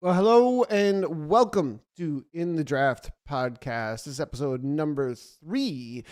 Well, hello and welcome to In the Draft podcast. This is episode number 3.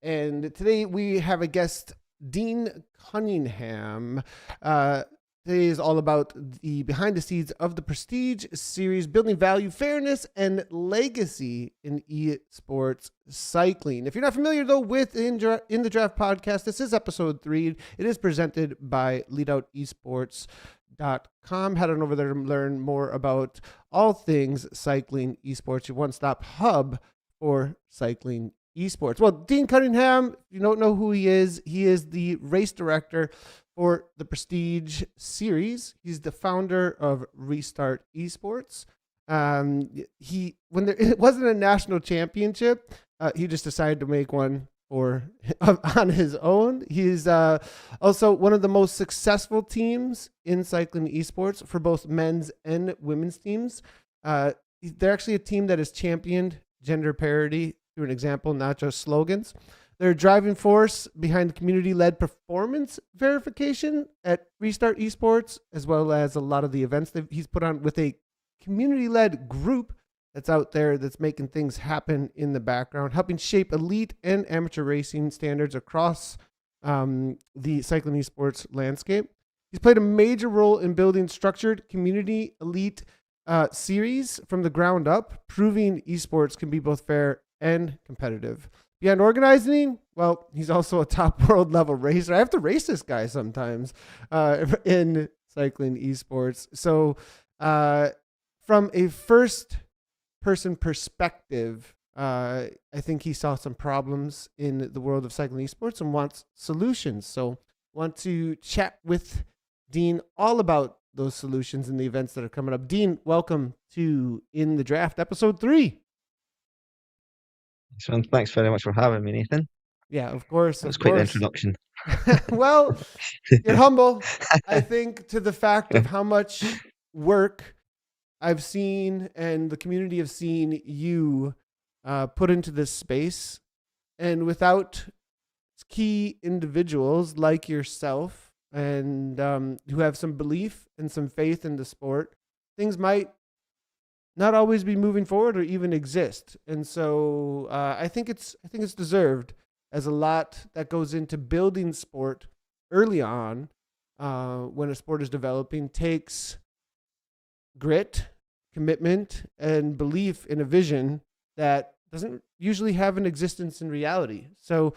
And today we have a guest, Dean Cunningham. Today is all about the behind the scenes of the Prestige series, building value, fairness, and legacy in esports cycling. If you're not familiar, though, with In the Draft podcast, this is episode 3. It is presented by Leadout Esports.com. Head on over there to learn more about all things cycling esports, your one-stop hub for cycling esports. Well, Dean Cunningham, if you don't know who he is the race director for the Prestige series. He's the founder of Restart Esports. When it wasn't a national championship, he just decided to make one on his own. He's also one of the most successful teams in cycling esports for both men's and women's teams. They're actually a team that has championed gender parity through an example, not just slogans. They're a driving force behind the community-led performance verification at Restart Esports, as well as a lot of the events that he's put on with a community-led group that's out there that's making things happen in the background, helping shape elite and amateur racing standards across the cycling esports landscape. He's played a major role in building structured community elite series from the ground up, proving esports can be both fair and competitive. Beyond organizing, well, he's also a top world level racer. I have to race this guy sometimes in cycling esports. So from a first person perspective, I think he saw some problems in the world of cycling esports and wants solutions. So want to chat with Dean all about those solutions and the events that are coming up. Dean, welcome to In the Draft, episode 3. So thanks very much for having me, Nathan. Yeah, of course. That was quite the introduction. Well, you're humble, I think, to the fact of how much work I've seen and the community have seen you put into this space. And without key individuals like yourself and who have some belief and some faith in the sport, things might not always be moving forward or even exist. And so I think it's deserved, as a lot that goes into building sport early on when a sport is developing takes grit, commitment, and belief in a vision that doesn't usually have an existence in reality. So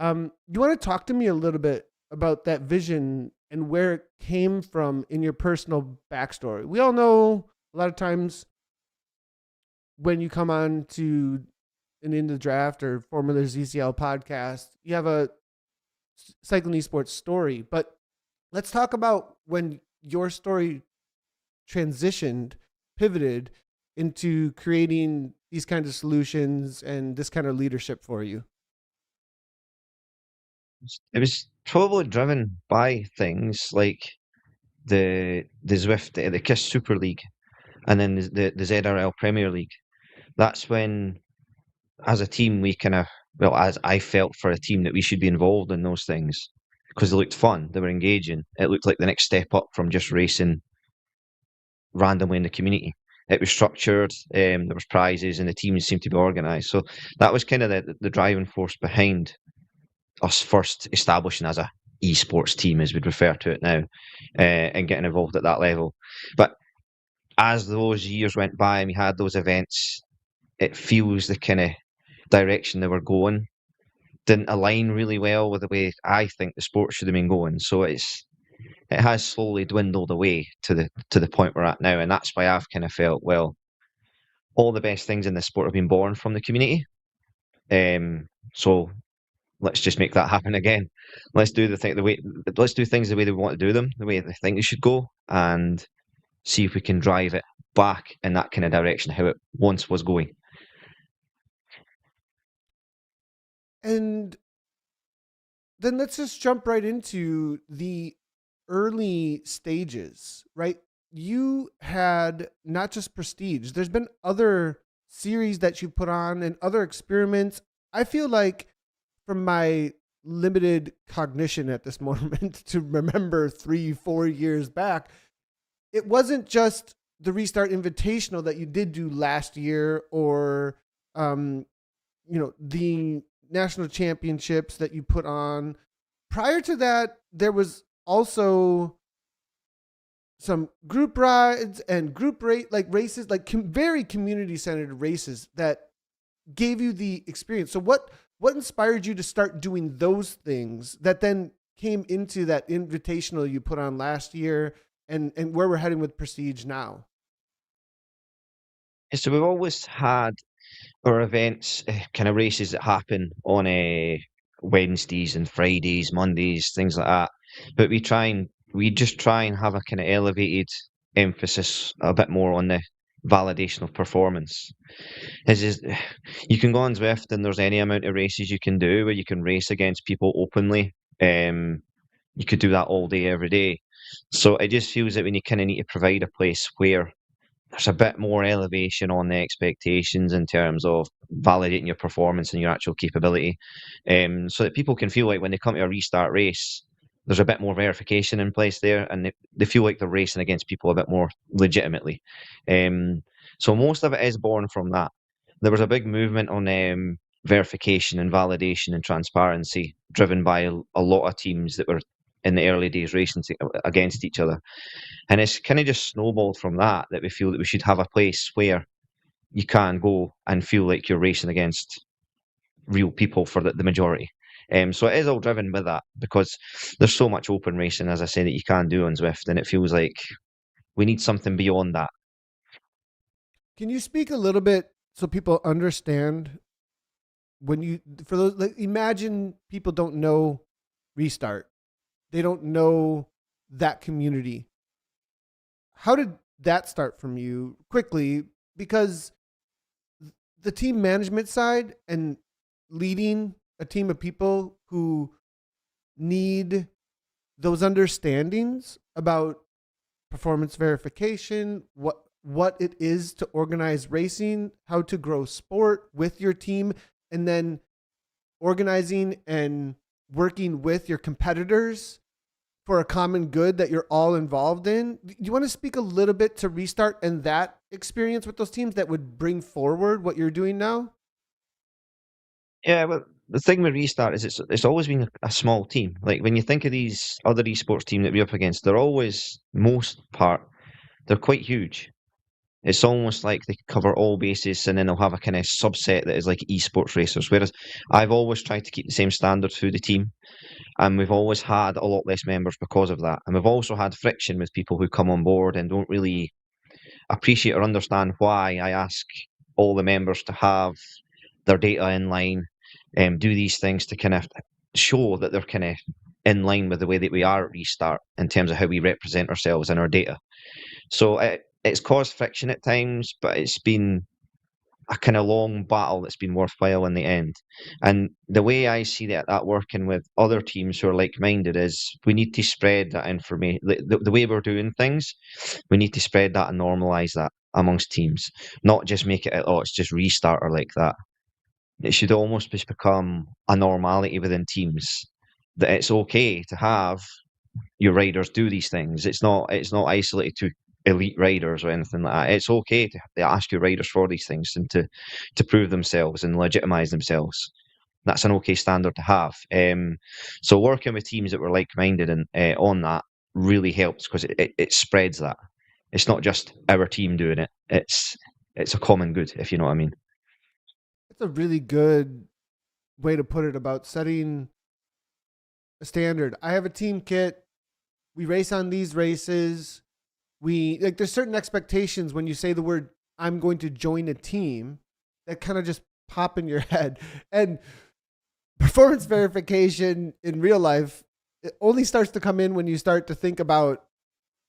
you want to talk to me a little bit about that vision and where it came from in your personal backstory. We all know a lot of times when you come on to an In the Draft or Formula ZCL podcast, you have a cycling esports story. But let's talk about when your story transitioned, pivoted into creating these kinds of solutions and this kind of leadership for you. It was probably driven by things like the Zwift, the KISS Super League, and then the ZRL Premier League. That's when, as a team, as I felt for a team, that we should be involved in those things because they looked fun, they were engaging. It looked like the next step up from just racing randomly in the community. It was structured, there was prizes, and the teams seemed to be organised. So that was kind of the driving force behind us first establishing as a esports team, as we'd refer to it now, and getting involved at that level. But as those years went by and we had those events, it feels the kind of direction they were going didn't align really well with the way I think the sport should have been going. So it has slowly dwindled away to the point we're at now, and that's why I've kind of felt, well, all the best things in this sport have been born from the community. So let's just make that happen again. Let's do let's do things the way they want to do them, the way they think they should go, and see if we can drive it back in that kind of direction how it once was going. And then let's just jump right into the early stages, right? You had not just Prestige, there's been other series that you put on and other experiments. I feel like, from my limited cognition at this moment to remember 3-4 years back, it wasn't just the Restart Invitational that you did do last year, or the national championships that you put on. Prior to that, there was also some group rides and group races, like very community centered races that gave you the experience. So what inspired you to start doing those things that then came into that invitational you put on last year, and where we're heading with Prestige now? So we've always had our events, kind of races that happen on Wednesdays and Fridays, Mondays, things like that. But we just try and have a kind of elevated emphasis a bit more on the validation of performance. Is you can go on Zwift and there's any amount of races you can do where you can race against people openly. You could do that all day, every day. So it just feels that when you kind of need to provide a place where there's a bit more elevation on the expectations in terms of validating your performance and your actual capability, so that people can feel like when they come to a restart race, there's a bit more verification in place there, and they feel like they're racing against people a bit more legitimately. So most of it is born from that. There was a big movement on verification and validation and transparency, driven by a lot of teams that were in the early days racing against each other. And it's kind of just snowballed from that we feel that we should have a place where you can go and feel like you're racing against real people for the majority. So it is all driven by that, because there's so much open racing, as I say, that you can do on Zwift, and it feels like we need something beyond that. Can you speak a little bit so people understand for those, like, imagine people don't know Restart. They don't know that community. How did that start from you quickly? Because the team management side and leading a team of people who need those understandings about performance verification, what it is to organize racing, how to grow sport with your team, and then organizing and working with your competitors for a common good that you're all involved in. Do you want to speak a little bit to Restart and that experience with those teams that would bring forward what you're doing now? Yeah, well, the thing with Restart is it's always been a small team. Like when you think of these other esports teams that we're up against, they're always, most part, they're quite huge. It's almost like they cover all bases, and then they'll have a kind of subset that is like esports racers. Whereas I've always tried to keep the same standard through the team, and we've always had a lot less members because of that. And we've also had friction with people who come on board and don't really appreciate or understand why I ask all the members to have their data in line, do these things to kind of show that they're kind of in line with the way that we are at Restart in terms of how we represent ourselves and our data. So it's caused friction at times, but it's been a kind of long battle that's been worthwhile in the end. And the way I see that working with other teams who are like-minded is we need to spread that information. The way we're doing things, we need to spread that and normalize that amongst teams, not just make it, oh, it's just Restart or like that. It should almost just become a normality within teams that it's okay to have your riders do these things. It's not isolated to elite riders or anything like that. It's okay to ask your riders for these things and to prove themselves and legitimize themselves. That's an okay standard to have. So working with teams that were like-minded and on that really helps, because it spreads that. It's not just our team doing it. It's a common good, if you know what I mean. That's a really good way to put it about setting a standard. I have a team kit. We race on these races. There's certain expectations when you say the word, I'm going to join a team, that kind of just pop in your head. And performance verification in real life, it only starts to come in when you start to think about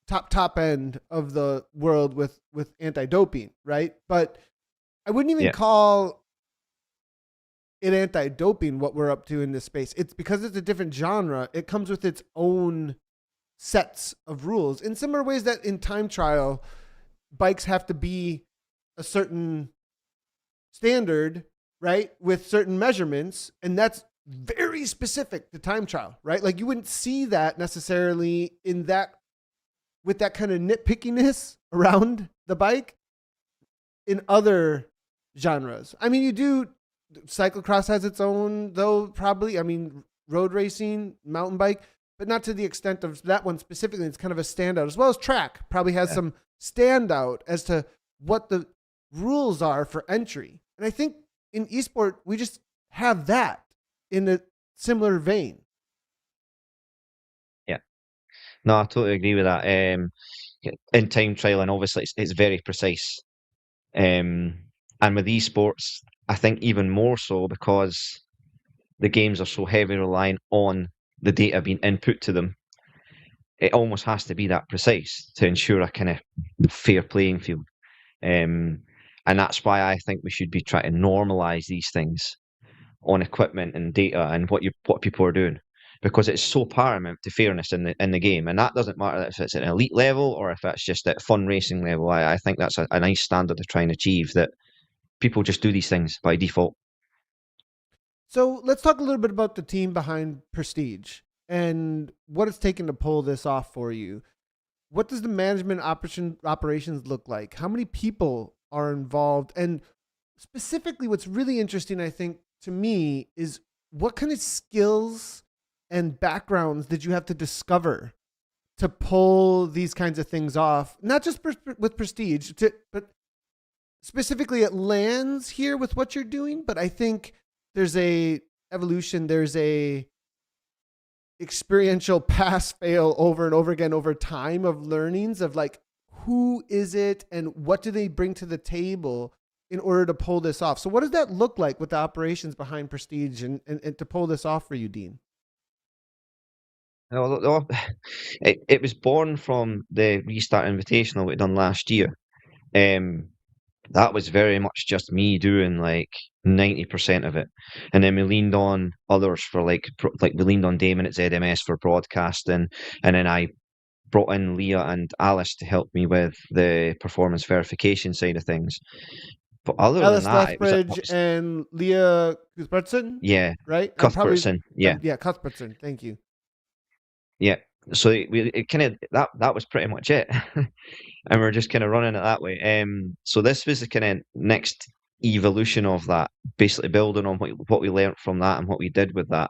top end of the world with anti-doping, right? But I wouldn't even call it anti-doping what we're up to in this space. It's because it's a different genre. It comes with its own sets of rules in similar ways that in time trial, bikes have to be a certain standard, right? With certain measurements. And that's very specific to time trial, right? Like you wouldn't see that necessarily with that kind of nitpickiness around the bike in other genres. I mean, you do cyclocross has its own though, probably. I mean, road racing, mountain bike, but not to the extent of that one specifically. It's kind of a standout, as well as track probably has some standout as to what the rules are for entry. And I think in esport, we just have that in a similar vein. Yeah. No, I totally agree with that. In time trialing, obviously, it's very precise. And with esports, I think even more so because the games are so heavily reliant on the data being input to them. It almost has to be that precise to ensure a kind of fair playing field. And that's why I think we should be trying to normalize these things on equipment and data and what people are doing, because it's so paramount to fairness in the game. And that doesn't matter if it's at an elite level or if it's just at fun racing level. I think that's a nice standard to try and achieve, that people just do these things by default. So let's talk a little bit about the team behind Prestige and what it's taken to pull this off for you. What does the management operations look like? How many people are involved? And specifically, what's really interesting, I think, to me, is what kind of skills and backgrounds did you have to discover to pull these kinds of things off? Not just with Prestige, but specifically it lands here with what you're doing. But I think there's a evolution, there's a experiential pass fail over and over again over time of learnings of like, who is it and what do they bring to the table in order to pull this off? So what does that look like with the operations behind Prestige and to pull this off for you, Dean? It was born from the Restart Invitational we done last year. That was very much just me doing like 90% of it, and then we leaned on others for like we leaned on Damon at ZMS for broadcasting, and then I brought in Leah and Alice to help me with the performance verification side of things. But other Alice than that, Lethbridge and Leah Cuthbertson, yeah, right? Cuthbertson, yeah, Cuthbertson. Thank you. yeah. So it kind of that was pretty much it. And we're just kind of running it that way. So this was the kind of next evolution of that, basically building on what we learned from that and what we did with that.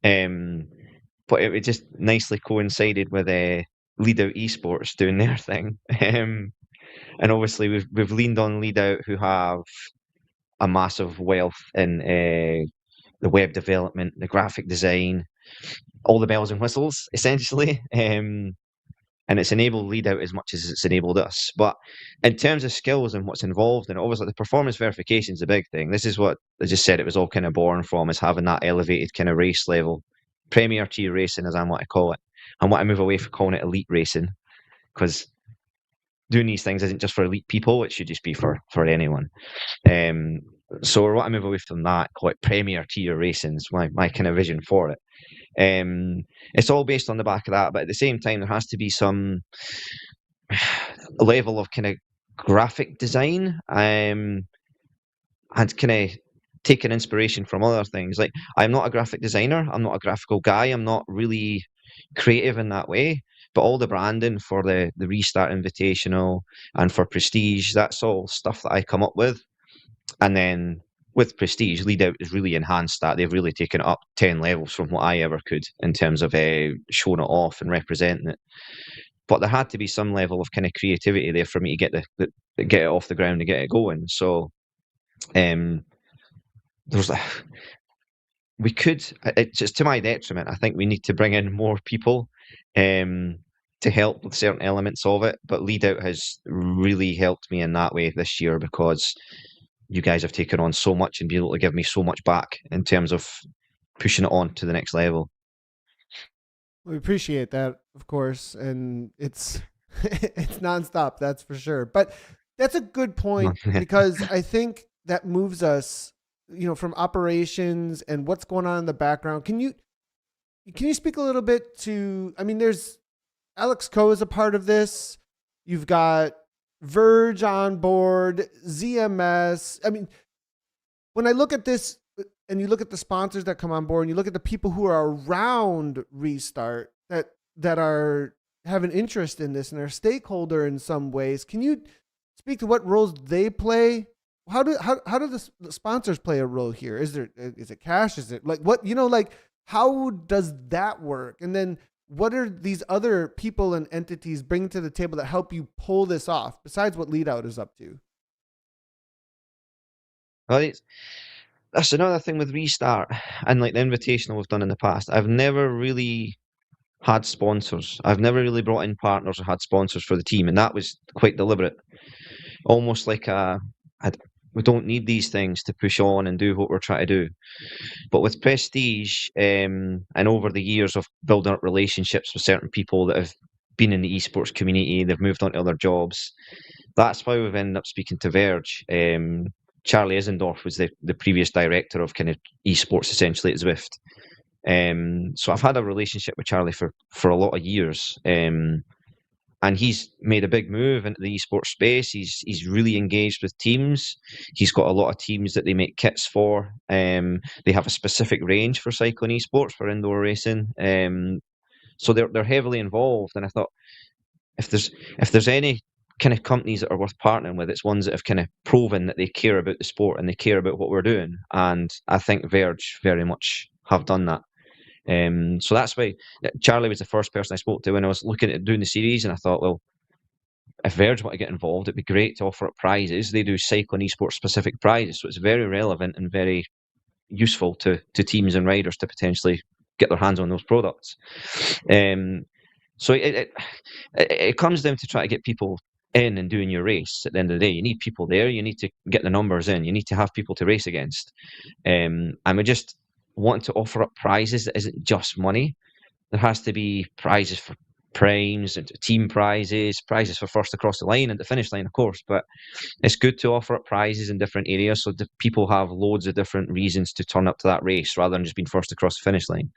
But it just nicely coincided with Leadout Esports doing their thing. And obviously we've leaned on Leadout, who have a massive wealth in the web development, the graphic design, all the bells and whistles, essentially. And it's enabled Leadout as much as it's enabled us. But in terms of skills and what's involved in it, obviously the performance verification is a big thing. This is what I just said it was all kind of born from, is having that elevated kind of race level. Premier tier racing, as I want to call it. I want to move away from calling it elite racing, because doing these things isn't just for elite people, it should just be for anyone. So I want to move away from that, call it premier tier racing, is my kind of vision for it. It's all based on the back of that, but at the same time, there has to be some level of kind of graphic design, and kind of taking inspiration from other things. Like, I'm not a graphic designer, I'm not a graphical guy, I'm not really creative in that way, but all the branding for the Restart Invitational and for Prestige, that's all stuff that I come up with. And then with Prestige, Leadout has really enhanced that. They've really taken it up 10 levels from what I ever could in terms of showing it off and representing it. But there had to be some level of kind of creativity there for me to get get it off the ground and get it going. So there's we could, it's just to my detriment, I think we need to bring in more people to help with certain elements of it. But Leadout has really helped me in that way this year, because you guys have taken on so much and been able to give me so much back in terms of pushing it on to the next level. We appreciate that, of course, and it's it's nonstop, that's for sure. But that's a good point, because I think that moves us, from operations and what's going on in the background. Can you speak a little bit to? I mean, there's Alex Coe is a part of this. You've got Verge on board, ZMS. I mean, when I look at this and you look at the sponsors that come on board and you look at the people who are around Restart that are have an interest in this and are a stakeholder in some ways, can you speak to what roles they play. How do the sponsors play a role here? Is it cash? Is it like what like how does that work? And then what are these other people and entities bringing to the table that help you pull this off besides what Leadout is up to? Well, that's another thing with Restart and like the invitational we've done in the past. I've never really had sponsors. I've never really brought in partners or had sponsors for the team, and that was quite deliberate. Almost like we don't need these things to push on and do what we're trying to do. But with Prestige, and over the years of building up relationships with certain people that have been in the esports community, they've moved on to other jobs. That's why we've ended up speaking to Verge. Charlie Isendorf was the previous director of kind of esports essentially at Zwift. So I've had a relationship with Charlie for a lot of years. And he's made a big move into the esports space. He's really engaged with teams. He's got a lot of teams that they make kits for. They have a specific range for cycling esports for indoor racing. So they're heavily involved. And I thought if there's any kind of companies that are worth partnering with, it's ones that have kind of proven that they care about the sport and they care about what we're doing. And I think Verge very much have done that. So that's why Charlie was the first person I spoke to when I was looking at doing the series, and I thought, well, if Verge want to get involved, it'd be great to offer up prizes. They do cycling esports specific prizes, so it's very relevant and very useful to teams and riders to potentially get their hands on those products. So it comes down to try to get people in and doing your race. At the end of the day, you need people there. You need to get the numbers in. You need to have people to race against. And we just want to offer up prizes that isn't just money. There has to be prizes for primes and team prizes for first across the line and the finish line, of course. But it's good to offer up prizes in different areas so that people have loads of different reasons to turn up to that race rather than just being first across the finish line.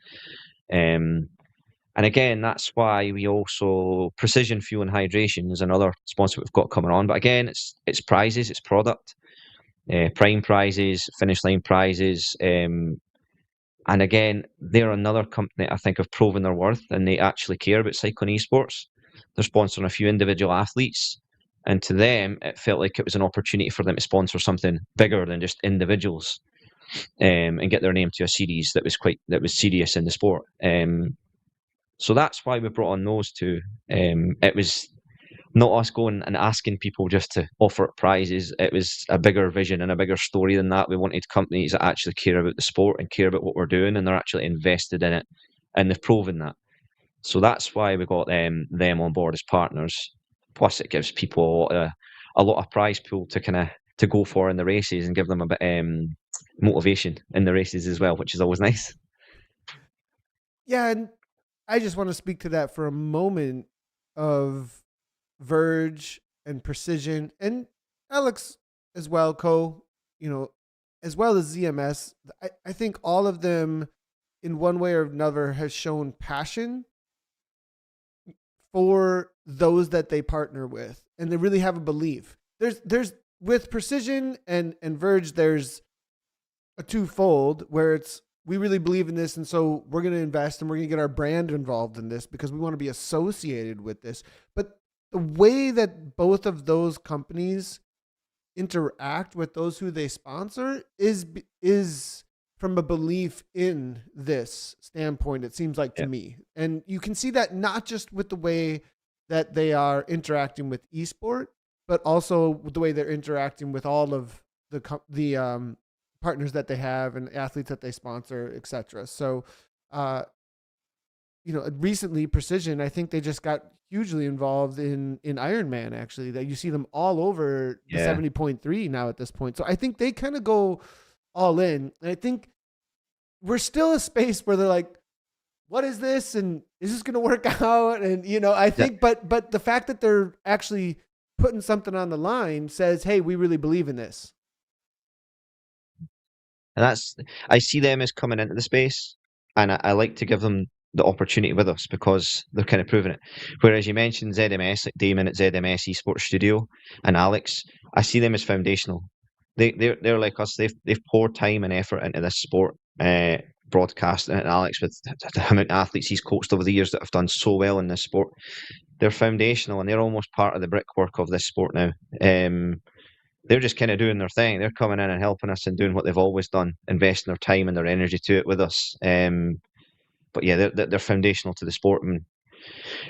And again, that's why we also Precision Fuel and Hydration is another sponsor we've got coming on. But again, it's prizes, it's product, prime prizes, finish line prizes. And again, they're another company I think have proven their worth and they actually care about cycling esports. They're sponsoring a few individual athletes. And to them, it felt like it was an opportunity for them to sponsor something bigger than just individuals, and get their name to a series that was serious in the sport. So that's why we brought on those two. It was not us going and asking people just to offer prizes. It was a bigger vision and a bigger story than that. We wanted companies that actually care about the sport and care about what we're doing, and they're actually invested in it, and they've proven that. So that's why we got them on board as partners. Plus, it gives people a lot of prize pool to go for in the races and give them a bit motivation in the races as well, which is always nice. Yeah, and I just want to speak to that for a moment of Verge and Precision and Alex as well, as well as ZMS. I think all of them in one way or another has shown passion for those that they partner with, and they really have a belief. There's with Precision and Verge, there's a twofold where it's we really believe in this, and so we're going to invest and we're going to get our brand involved in this because we want to be associated with this. But the way that both of those companies interact with those who they sponsor is from a belief in this standpoint, it seems like to me. And you can see that not just with the way that they are interacting with esport, but also with the way they're interacting with all of the partners that they have and athletes that they sponsor, etc. So, recently Precision, I think they just got hugely involved in Ironman, actually, that you see them all over the 70.3 now at this point. So I think they kind of go all in. And I think we're still a space where they're like, what is this? And is this going to work out? And, I think, but the fact that they're actually putting something on the line says, hey, we really believe in this. And I see them as coming into the space, and I like to give them the opportunity with us because they're kind of proving it. Whereas you mentioned ZMS, like Damon at ZMS Esports Studio and Alex, I see them as foundational. They're like us. They've poured time and effort into this sport, broadcasting, and Alex with the amount of athletes he's coached over the years that have done so well in this sport. they're foundational and they're almost part of the brickwork of this sport now. They're just kind of doing their thing. They're coming in and helping us and doing what they've always done, investing their time and their energy to it with us. But yeah, they're foundational to the sport. And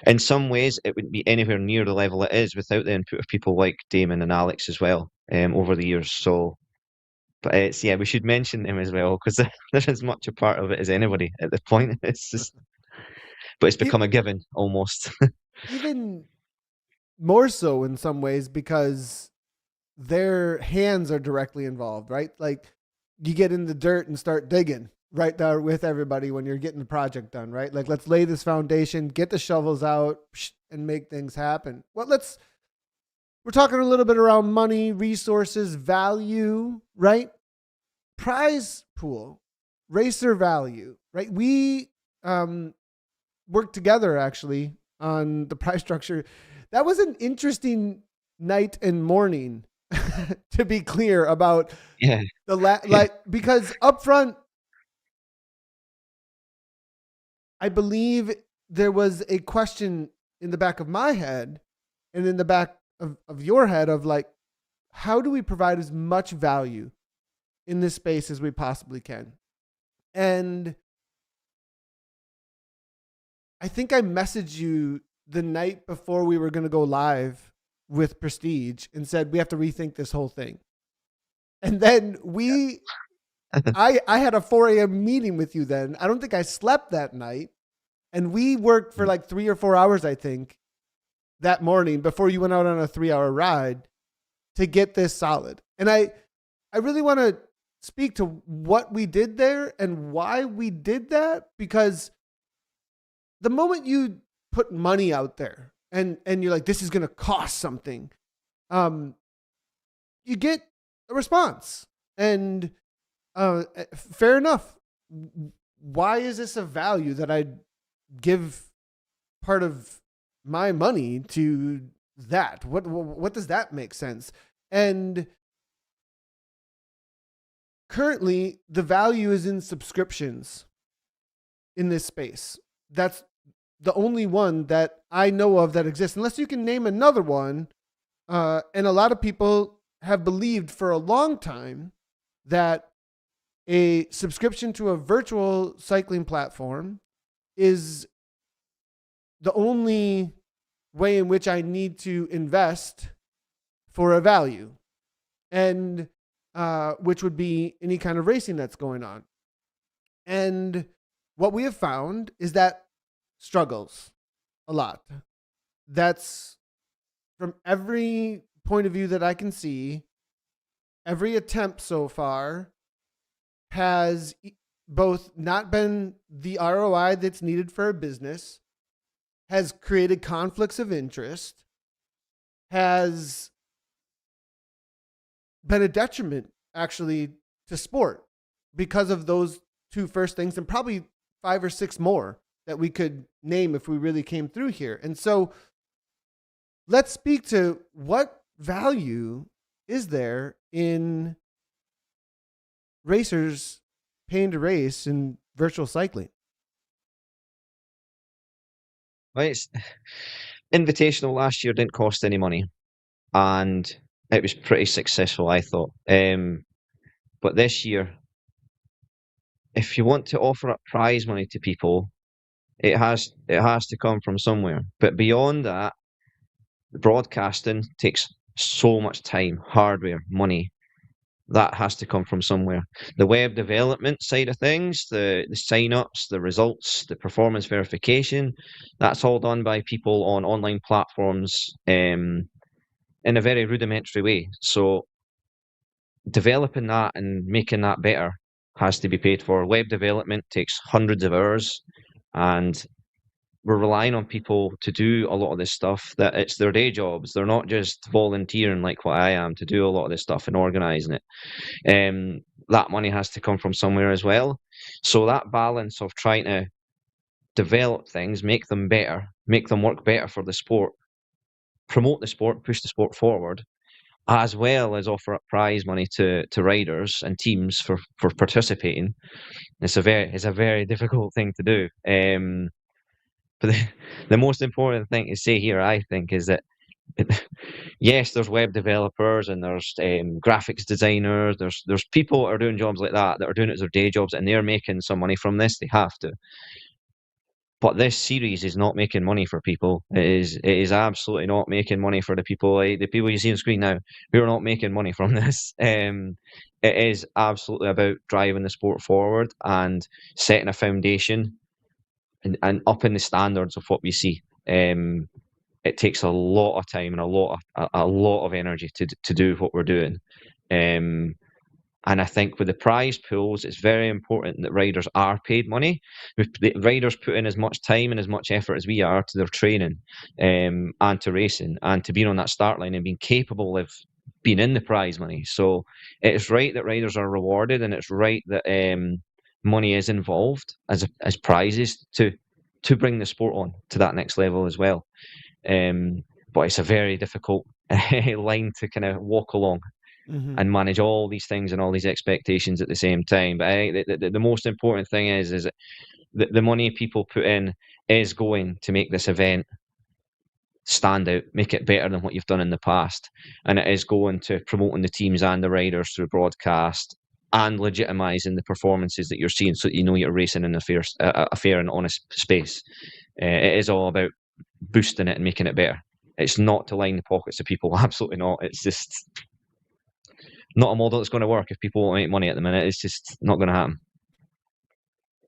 in some ways, it wouldn't be anywhere near the level it is without the input of people like Damon and Alex as well over the years. So, but it's we should mention them as well because they're as much a part of it as anybody at the point. It's just, but it's become a given almost. Even more so in some ways because their hands are directly involved, right? Like you get in the dirt and start digging right there with everybody when you're getting the project done, right? Like let's lay this foundation, get the shovels out and make things happen. Well, we're talking a little bit around money, resources, value, right? Prize pool, racer value, right? We worked together actually on the prize structure. That was an interesting night and morning, to be clear about because up front, I believe there was a question in the back of my head and in the back of your head of like, how do we provide as much value in this space as we possibly can? And I think I messaged you the night before we were going to go live with Prestige and said, we have to rethink this whole thing. And then I had a 4 a.m. meeting with you then. I don't think I slept that night. And we worked for like 3 or 4 hours, I think, that morning before you went out on a 3-hour ride to get this solid. And I really want to speak to what we did there and why we did that, because the moment you put money out there and you're like, this is going to cost something, you get a response. And fair enough. Why is this a value that I give part of my money to that? What does that make sense? And currently the value is in subscriptions in this space. That's the only one that I know of that exists, unless you can name another one. And a lot of people have believed for a long time that a subscription to a virtual cycling platform is the only way in which I need to invest for a value, and which would be any kind of racing that's going on. And what we have found is that struggles a lot. That's from every point of view that I can see. Every attempt so far has both not been the ROI that's needed for a business, has created conflicts of interest, has been a detriment actually to sport because of those two first things, and probably 5 or 6 more that we could name if we really came through here. And so let's speak to what value is there in racers paying to race in virtual cycling. Well, it's Invitational last year didn't cost any money, and it was pretty successful, I thought. But this year, if you want to offer up prize money to people, it has to come from somewhere. But beyond that, the broadcasting takes so much time, hardware, money. That has to come from somewhere. The web development side of things, the sign-ups, the results, the performance verification, that's all done by people on online platforms in a very rudimentary way. So developing that and making that better has to be paid for. Web development takes hundreds of hours, and we're relying on people to do a lot of this stuff, that it's their day jobs. They're not just volunteering like what I am to do a lot of this stuff and organizing it. That money has to come from somewhere as well. So that balance of trying to develop things, make them better, make them work better for the sport, promote the sport, push the sport forward, as well as offer up prize money to riders and teams for participating. It's a very difficult thing to do. But the most important thing to say here, I think, is that yes, there's web developers and there's graphics designers. There's people that are doing jobs like that are doing it as their day jobs, and they're making some money from this. They have to. But this series is not making money for people. It is absolutely not making money for the people. Like, the people you see on screen now, who are not making money from this. It is absolutely about driving the sport forward and setting a foundation and upping the standards of what we see. It takes a lot of time and a lot of energy to do what we're doing. Um, and I think with the prize pools, it's very important that riders are paid money. If the riders put in as much time and as much effort as we are to their training, and to racing and to being on that start line and being capable of being in the prize money. So it's right that riders are rewarded, and it's right that money is involved as prizes to bring the sport on to that next level as well. But it's a very difficult line to kind of walk along and manage all these things and all these expectations at the same time. But I think the most important thing is that the money people put in is going to make this event stand out, make it better than what you've done in the past. And it is going to promoting the teams and the riders through broadcast and legitimising the performances that you're seeing, so that you know you're racing in a fair and honest space. It is all about boosting it and making it better. It's not to line the pockets of people. Absolutely not. It's just not a model that's going to work if people won't make money at the minute. It's just not going to happen.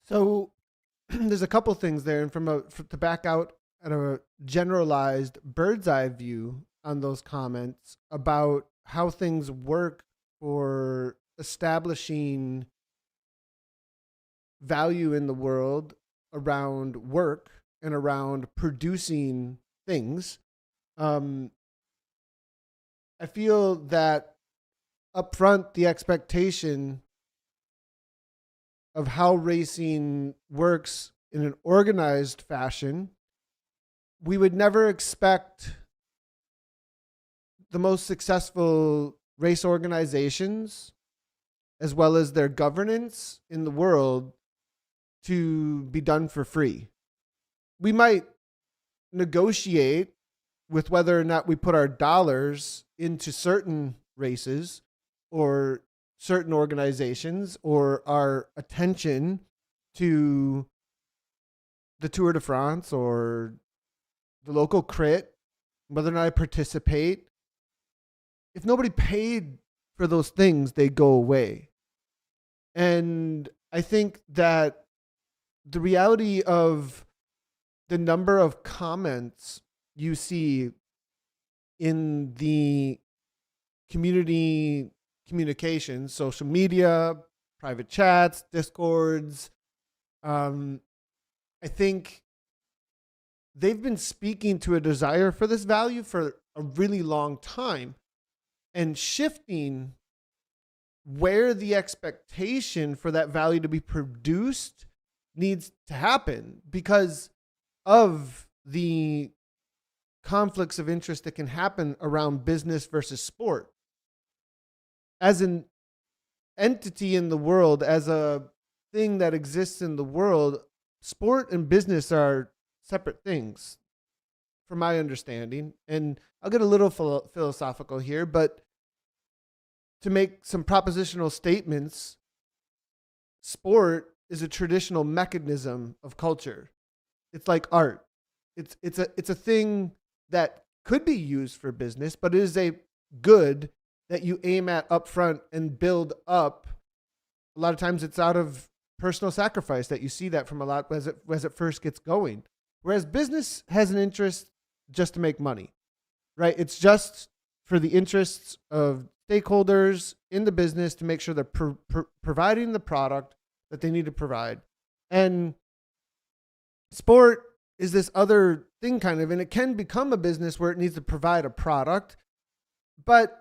So there's a couple things there, and to back out at a generalized bird's eye view on those comments about how things work for establishing value in the world around work and around producing things. I feel that up front, the expectation of how racing works in an organized fashion, we would never expect the most successful race organizations, as well as their governance in the world, to be done for free. We might negotiate with whether or not we put our dollars into certain races or certain organizations, or our attention to the Tour de France or the local crit, whether or not I participate. If nobody paid for those things, they go away. And I think that the reality of the number of comments you see in the community communication, social media, private chats, discords, I think they've been speaking to a desire for this value for a really long time, and shifting where the expectation for that value to be produced needs to happen because of the conflicts of interest that can happen around business versus sport. As an entity in the world, as a thing that exists in the world, sport and business are separate things, from my understanding. And I'll get a little philosophical here, but to make some propositional statements, sport is a traditional mechanism of culture. It's like art. It's a thing that could be used for business, but it is a good that you aim at up front and build up. A lot of times it's out of personal sacrifice that you see that from a lot as it first gets going. Whereas business has an interest just to make money, right? It's just for the interests of stakeholders in the business to make sure they're providing the product that they need to provide. And sport is this other thing kind of, and it can become a business where it needs to provide a product, but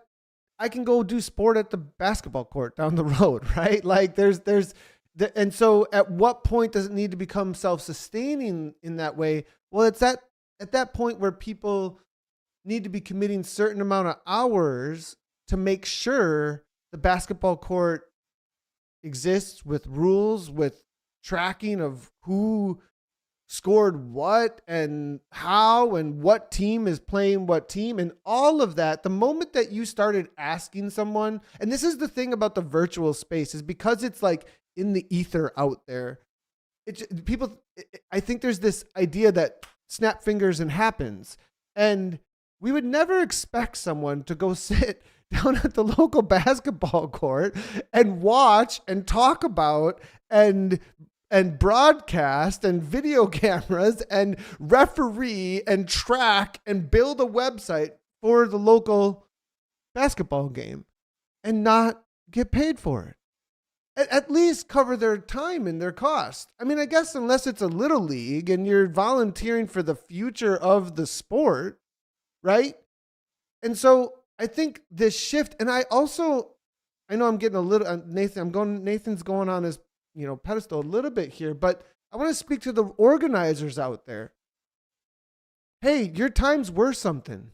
I can go do sport at the basketball court down the road, right? Like and so at what point does it need to become self-sustaining in that way? Well, it's at that point where people need to be committing certain amount of hours to make sure the basketball court exists with rules, with tracking of who scored what and how and what team is playing what team and all of that. The moment that you started asking someone, and this is the thing about the virtual space, is because it's like in the ether out there. I think there's this idea that snap fingers and happens. And we would never expect someone to go sit down at the local basketball court and watch and talk about and broadcast and video cameras and referee and track and build a website for the local basketball game and not get paid for it. At least cover their time and their cost. I mean, I guess unless it's a little league and you're volunteering for the future of the sport, right? And so I think this shift, and I know I'm getting a little, Nathan's going on his, pedestal a little bit here, but I want to speak to the organizers out there. Hey, your time's worth something.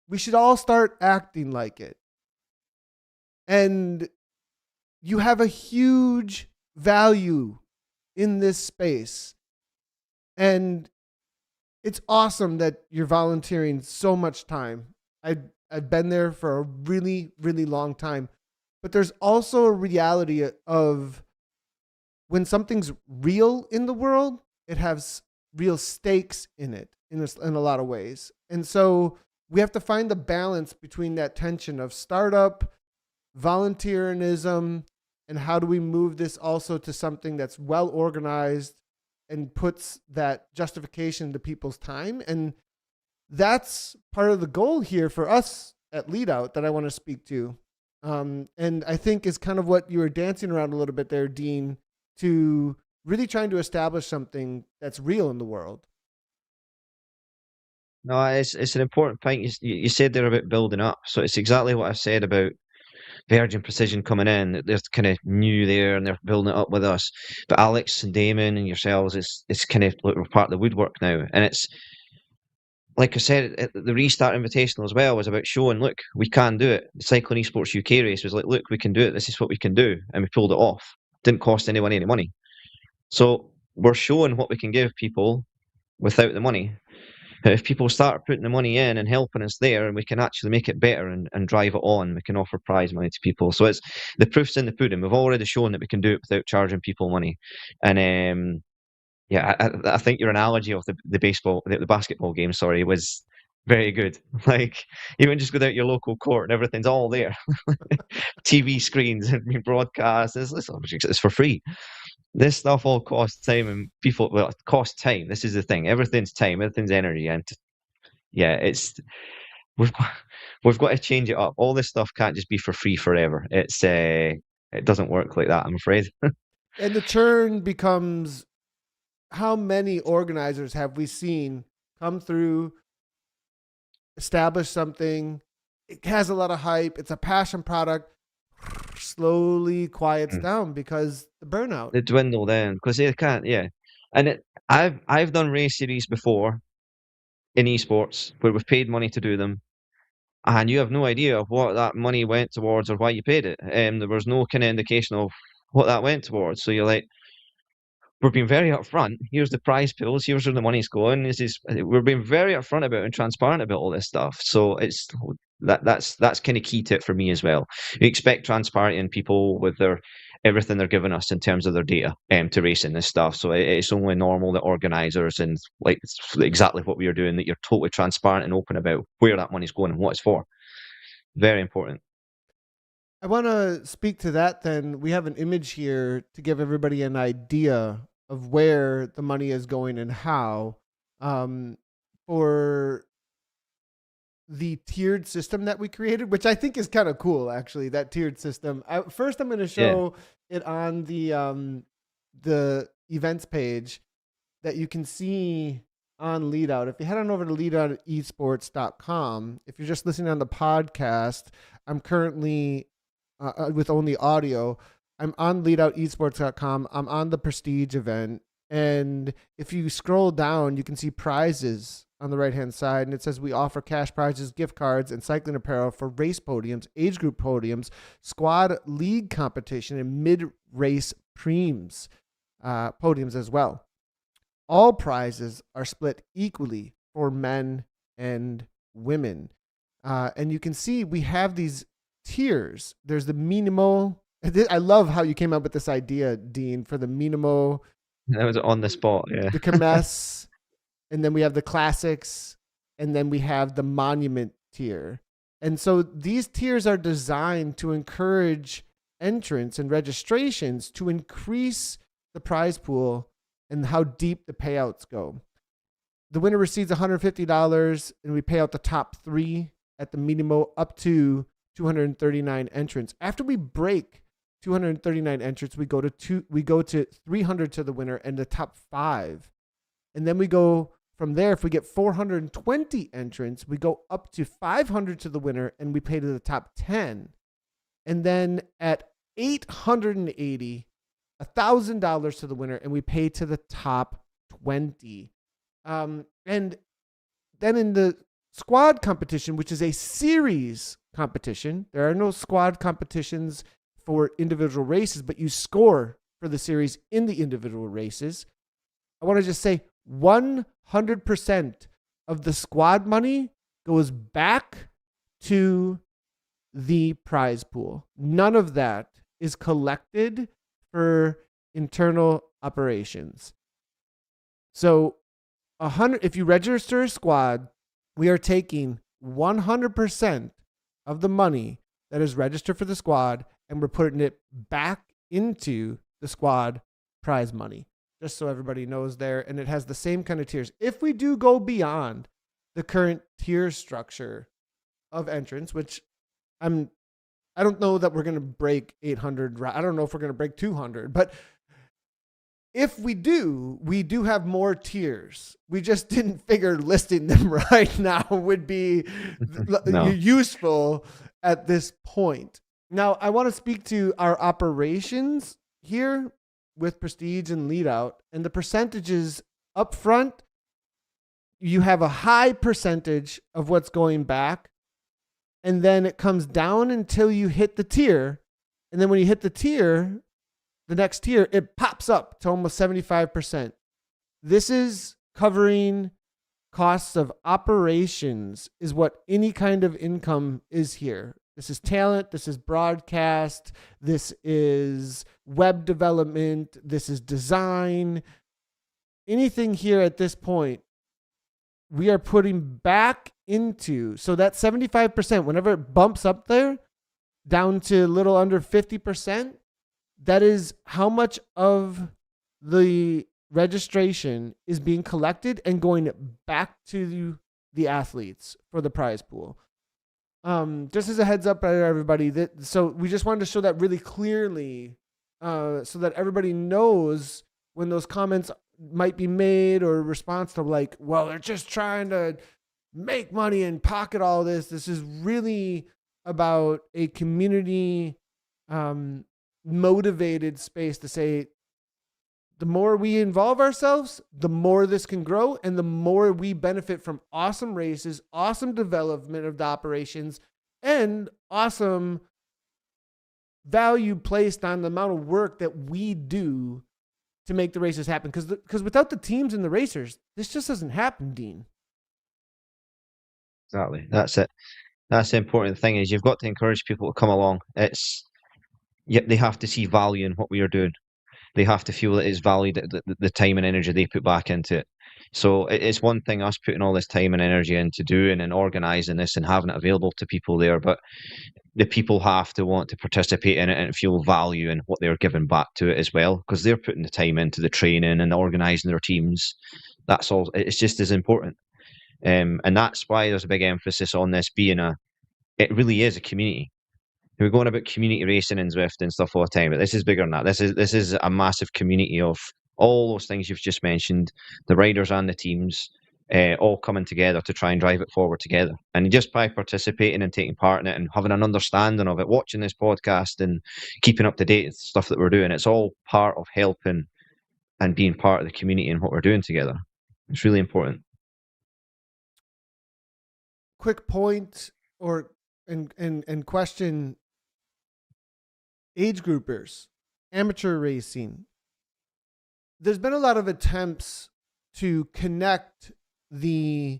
We should all start acting like it. And you have a huge value in this space. And it's awesome that you're volunteering so much time. I've been there for a really, really long time. But there's also a reality of when something's real in the world, it has real stakes in it in a lot of ways. And so we have to find the balance between that tension of startup, volunteerism, and how do we move this also to something that's well organized and puts that justification to people's time. And that's part of the goal here for us at Leadout that I want to speak to. And I think is kind of what you were dancing around a little bit there, Dean, to really trying to establish something that's real in the world. No, it's an important point. You said there about building up. So it's exactly what I said about Virgin Precision coming in. They're kind of new there and they're building it up with us. But Alex and Damon and yourselves, it's kind of like we're part of the woodwork now. And it's, like I said, the Restart Invitational as well was about showing, look, we can do it. The Cycling Esports UK race was like, look, we can do it. This is what we can do. And we pulled it off. Didn't cost anyone any money. So we're showing what we can give people without the money. If people start putting the money in and helping us there, and we can actually make it better and drive it on, we can offer prize money to people. So it's the proof's in the pudding. We've already shown that we can do it without charging people money. And yeah, I think your analogy of the basketball game, sorry, was very good. Like, even just go down to your local court and everything's all there. TV screens and broadcasts. It's for free. This stuff all costs time, and people, well, it costs time. This is the thing. Everything's time, everything's energy. And yeah, we've got to change it up. All this stuff can't just be for free forever. It doesn't work like that, I'm afraid. And the churn becomes, how many organizers have we seen come through, establish something, it has a lot of hype, it's a passion product, slowly quiets down because the burnout. They dwindle down because they can't, yeah. And I've done race series before in esports where we've paid money to do them, and you have no idea of what that money went towards or why you paid it. There was no kind of indication of what that went towards. So you're like, we're being very upfront. Here's the prize pools. Here's where the money's going. We're being very upfront about and transparent about all this stuff. So that's kind of key to it for me as well. You expect transparency in people with everything they're giving us in terms of their data to racing this stuff. So it's only normal that organisers and like it's exactly what we are doing, that you're totally transparent and open about where that money's going and what it's for. Very important. I want to speak to that then. We have an image here to give everybody an idea of where the money is going and how. For the tiered system that we created, which I think is kind of cool, actually, that tiered system. First, I'm going to show it on the events page that you can see on Leadout. If you head on over to leadoutesports.com, if you're just listening on the podcast, I'm currently with only audio. I'm on leadoutesports.com. I'm on the Prestige event. And if you scroll down, you can see prizes on the right-hand side. And it says we offer cash prizes, gift cards, and cycling apparel for race podiums, age group podiums, squad league competition, and mid-race podiums as well. all prizes are split equally for men and women. And you can see we have these tiers. There's the minimo. I love how you came up with this idea, Dean, for the minimo, That was on the spot, yeah. the kermesse, and then we have the classics, and then we have the monument tier. And so these tiers are designed to encourage entrants and registrations to increase the prize pool and how deep the payouts go. The winner receives $150, and we pay out the top 3 at the minimo up to 239 entrants. After we break 239 entrants, we go to 300 to the winner and the top 5. And then we go from there. If we get 420 entrants, we go up to 500 to the winner and we pay to the top 10. And then at 880, $1,000 to the winner and we pay to the top 20. And then in the squad competition, which is a series competition, there are no squad competitions for individual races, but you score for the series in the individual races. I want to just say 100% of the squad money goes back to the prize pool. None of that is collected for internal operations. So if you register a squad, we are taking 100% of the money that is registered for the squad and we're putting it back into the squad prize money, just so everybody knows there. And it has the same kind of tiers. If we do go beyond the current tier structure of entrance, which I don't know that we're going to break 800. I don't know if we're going to break 200, but if we do have more tiers. We just didn't figure listing them right now would be useful at this point. Now, I want to speak to our operations here with Prestige and Leadout, and the percentages up front. You have a high percentage of what's going back, and then it comes down until you hit the tier, and then when you hit the tier, the next tier, it pops up to almost 75%. This is covering costs of operations, is what any kind of income is here. This is talent, this is broadcast, this is web development, this is design. Anything here at this point, we are putting back into, so that 75%, whenever it bumps up there, down to a little under 50%, that is how much of the registration is being collected and going back to the athletes for the prize pool. Just as a heads up, everybody, so we just wanted to show that really clearly, so that everybody knows when those comments might be made or response to like, well, they're just trying to make money and pocket all this. This is really about a community motivated space to say, the more we involve ourselves, the more this can grow and the more we benefit from awesome races, awesome development of the operations, and awesome value placed on the amount of work that we do to make the races happen. Because without the teams and the racers, this just doesn't happen, Dean. Exactly. That's it. That's the important thing is you've got to encourage people to come along. They have to see value in what we are doing. They have to feel that it's valued, the time and energy they put back into it. So it's one thing us putting all this time and energy into doing and organising this and having it available to people there, but the people have to want to participate in it and feel value in what they're giving back to it as well, because they're putting the time into the training and organising their teams. That's all. It's just as important. And that's why there's a big emphasis on this being it really is a community. We're going about community racing and Zwift and stuff all the time, but this is bigger than that. This is a massive community of all those things you've just mentioned, the riders and the teams, all coming together to try and drive it forward together. And just by participating and taking part in it and having an understanding of it, watching this podcast and keeping up to date with stuff that we're doing, it's all part of helping and being part of the community and what we're doing together. It's really important. Quick point and question. Age groupers, amateur racing. There's been a lot of attempts to connect the,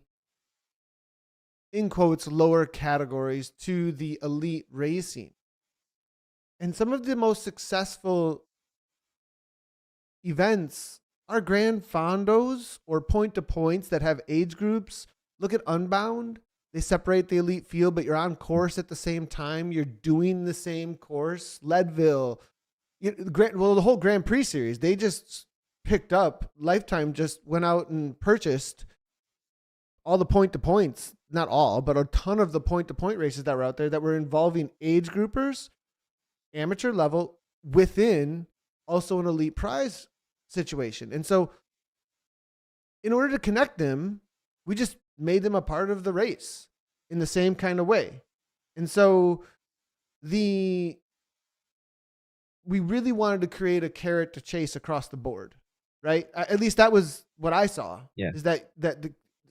in quotes, lower categories to the elite racing. And some of the most successful events are grand fondos or point to points that have age groups. Look at Unbound. They separate the elite field, but you're on course at the same time. You're doing the same course. Leadville, the whole Grand Prix series, they just picked up. Lifetime just went out and purchased all the point to points, not all, but a ton of the point to point races that were out there that were involving age groupers, amateur level, within also an elite prize situation. And so in order to connect them, we just made them a part of the race in the same kind of way. And so we really wanted to create a carrot to chase across the board, right? At least that was what I saw. Yeah. Is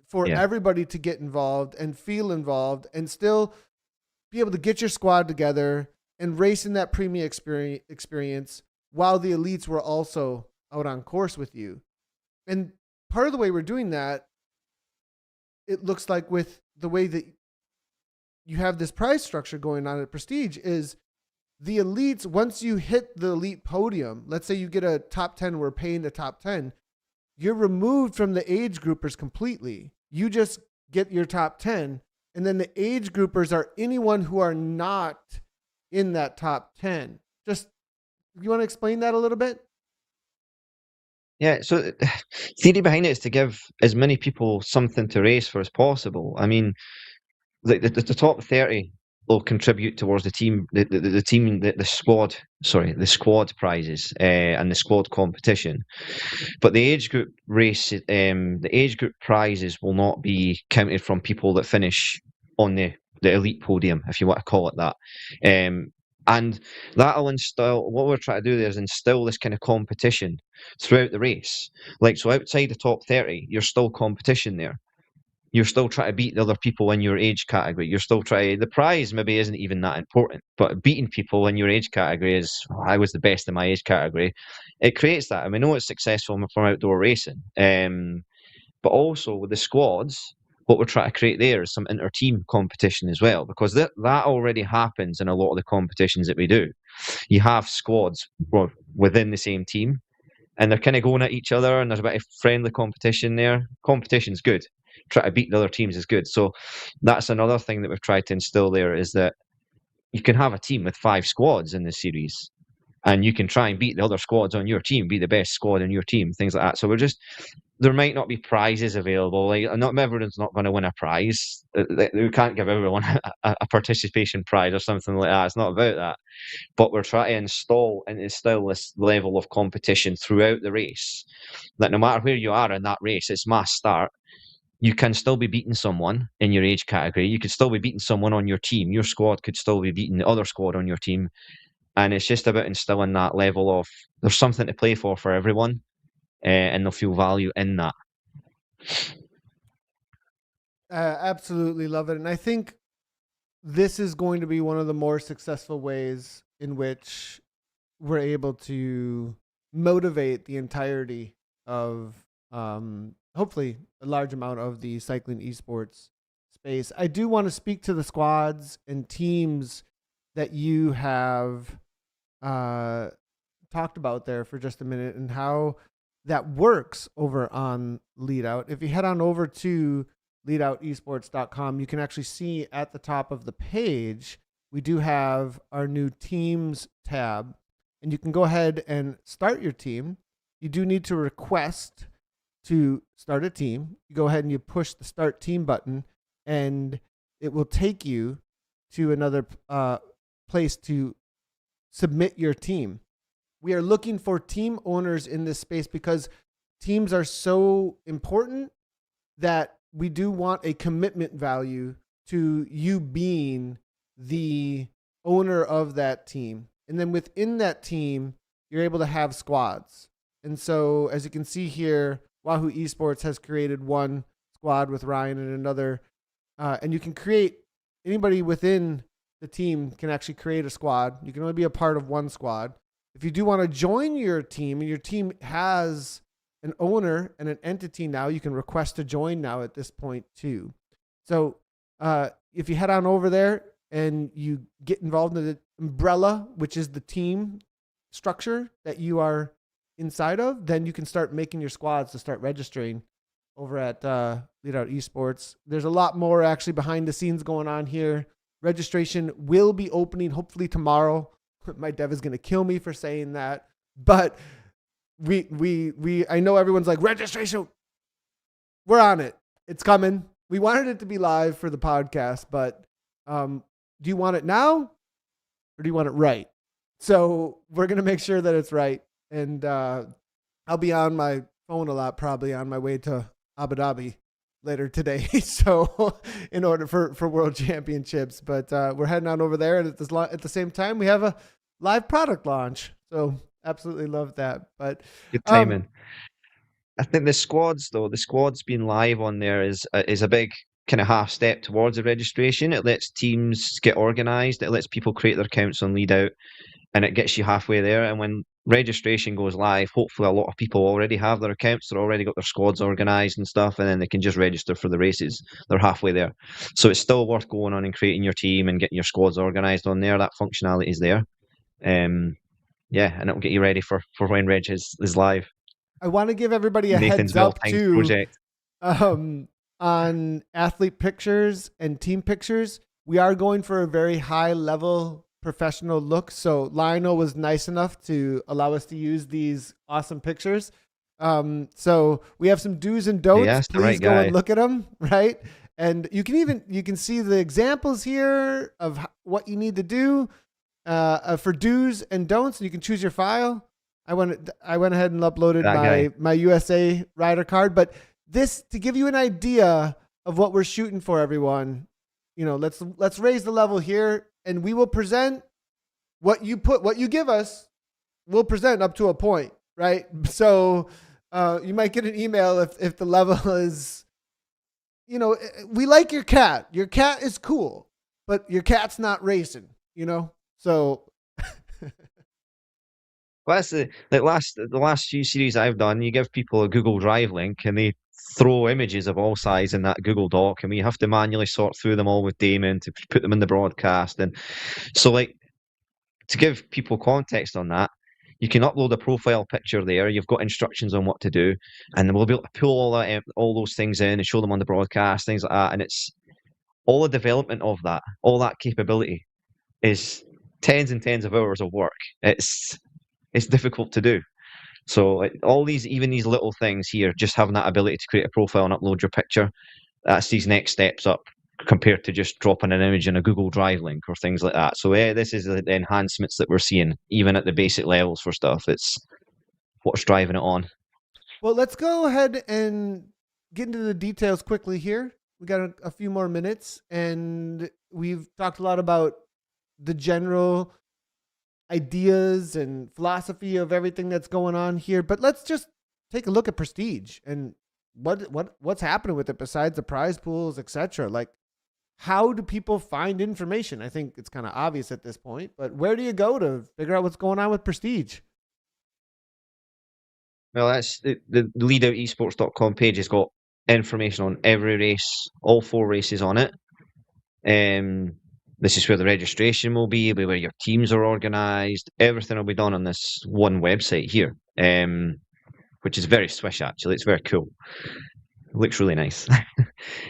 for everybody to get involved and feel involved and still be able to get your squad together and race in that premium experience while the elites were also out on course with you. And part of the way we're doing that, it looks like with the way that you have this prize structure going on at Prestige, is the elites, once you hit the elite podium, let's say you get a top 10, we're paying the top 10, you're removed from the age groupers completely. You just get your top 10. And then the age groupers are anyone who are not in that top 10. Just, you want to explain that a little bit? Yeah, so the theory behind it is to give as many people something to race for as possible. I mean, the top 30 will contribute towards the squad prizes and the squad competition. But the age group the age group prizes will not be counted from people that finish on the elite podium, if you want to call it that. And that'll instill, what we're trying to do there is instill this kind of competition throughout the race. Like, so outside the top 30, you're still competition there. You're still trying to beat the other people in your age category. You're still trying, the prize maybe isn't even that important, but beating people in your age category is, I was the best in my age category. It creates that. And we know it's successful from outdoor racing. But also with the squads, what we're trying to create there is some inter-team competition as well, because that already happens in a lot of the competitions that we do. You have squads within the same team, and they're kind of going at each other, and there's a bit of friendly competition there. Competition's good. Try to beat the other teams is good. So that's another thing that we've tried to instill there, is that you can have a team with 5 squads in the series, and you can try and beat the other squads on your team, be the best squad in your team, things like that. So there might not be prizes available. Like, not everyone's not going to win a prize. We can't give everyone a participation prize or something like that. It's not about that. But we're trying to instill this level of competition throughout the race, that no matter where you are in that race, it's mass start. You can still be beating someone in your age category. You could still be beating someone on your team. Your squad could still be beating the other squad on your team. And it's just about instilling that level of, there's something to play for everyone, and they'll feel value in that. Absolutely love it. And I think this is going to be one of the more successful ways in which we're able to motivate the entirety of hopefully a large amount of the cycling esports space. I do want to speak to the squads and teams that you have talked about there for just a minute, and how that works over on Leadout. If you head on over to leadoutesports.com, you can actually see at the top of the page, we do have our new teams tab, and you can go ahead and start your team. You do need to request to start a team. You go ahead and you push the start team button, and it will take you to another place to submit your team. We are looking for team owners in this space because teams are so important that we do want a commitment value to you being the owner of that team. And then within that team, you're able to have squads. And so as you can see here, Wahoo Esports has created one squad with Ryan and another. And you can create, anybody within the team can actually create a squad. You can only be a part of one squad. If you do want to join your team and your team has an owner and an entity now. You can request to join now at this point too. So if you head on over there and you get involved in the umbrella, which is the team structure that you are inside of, then you can start making your squads to start registering over at Leadout Esports. There's a lot more actually behind the scenes going on here. Registration will be opening hopefully tomorrow. My dev is going to kill me for saying that, but I know everyone's like, registration, we're on it. It's coming. We wanted it to be live for the podcast, but do you want it now or do you want it right? So we're going to make sure that it's right. And I'll be on my phone a lot, probably on my way to Abu Dhabi later today. So in order for World Championships, but we're heading on over there. And at the same time, we have a live product launch. So absolutely love that. But Good timing. I think the squads being live on there is a big kind of half step towards the registration. It lets teams get organized. It lets people create their accounts on Leadout, and it gets you halfway there. And when registration goes live, hopefully a lot of people already have their accounts. They're already got their squads organized and stuff, and then they can just register for the races. They're halfway there. So it's still worth going on and creating your team and getting your squads organized on there. That functionality is there. Yeah, and it'll get you ready for when Reg is live. I want to give everybody a Nathan's heads up too project. On athlete pictures and team pictures. We are going for a very high level professional look. So Lionel was nice enough to allow us to use these awesome pictures. So we have some do's and don'ts. Yes, Please go and look at them, right? And you can see the examples here of what you need to do for do's and don'ts. And you can choose your file. I went ahead and uploaded my USA rider card, but this to give you an idea of what we're shooting for, everyone. You know, let's raise the level here, and we will present what you give us. We'll present up to a point, right? So you might get an email if the level is, you know, we like your cat. Your cat is cool, but your cat's not racing. You know, so. Well, that's the last few series I've done. You give people a Google Drive link, and they throw images of all size in that Google Doc, and we have to manually sort through them all with Damon to put them in the broadcast. And so, like, to give people context on that, you can upload a profile picture there. You've got instructions on what to do, and we'll be able to pull all those things in and show them on the broadcast, things like that. And it's all the development of that, all that capability, is tens and tens of hours of work. It's difficult to do. So all these little things here, just having that ability to create a profile and upload your picture, that's these next steps up compared to just dropping an image in a Google Drive link or things like that. So this is the enhancements that we're seeing, even at the basic levels for stuff. It's what's driving it on. Well, let's go ahead and get into the details quickly here. We got a few more minutes, and we've talked a lot about the general ideas and philosophy of everything that's going on here, but let's just take a look at Prestige and what's happening with it besides the prize pools, etc. Like, how do people find information? I think it's kind of obvious at this point, but where do you go to figure out what's going on with Prestige? Well, that's the leadoutesports.com page has got information on every race, all 4 races on it. This is where the registration will be where your teams are organised. Everything will be done on this one website here, which is very swish, actually. It's very cool. It looks really nice.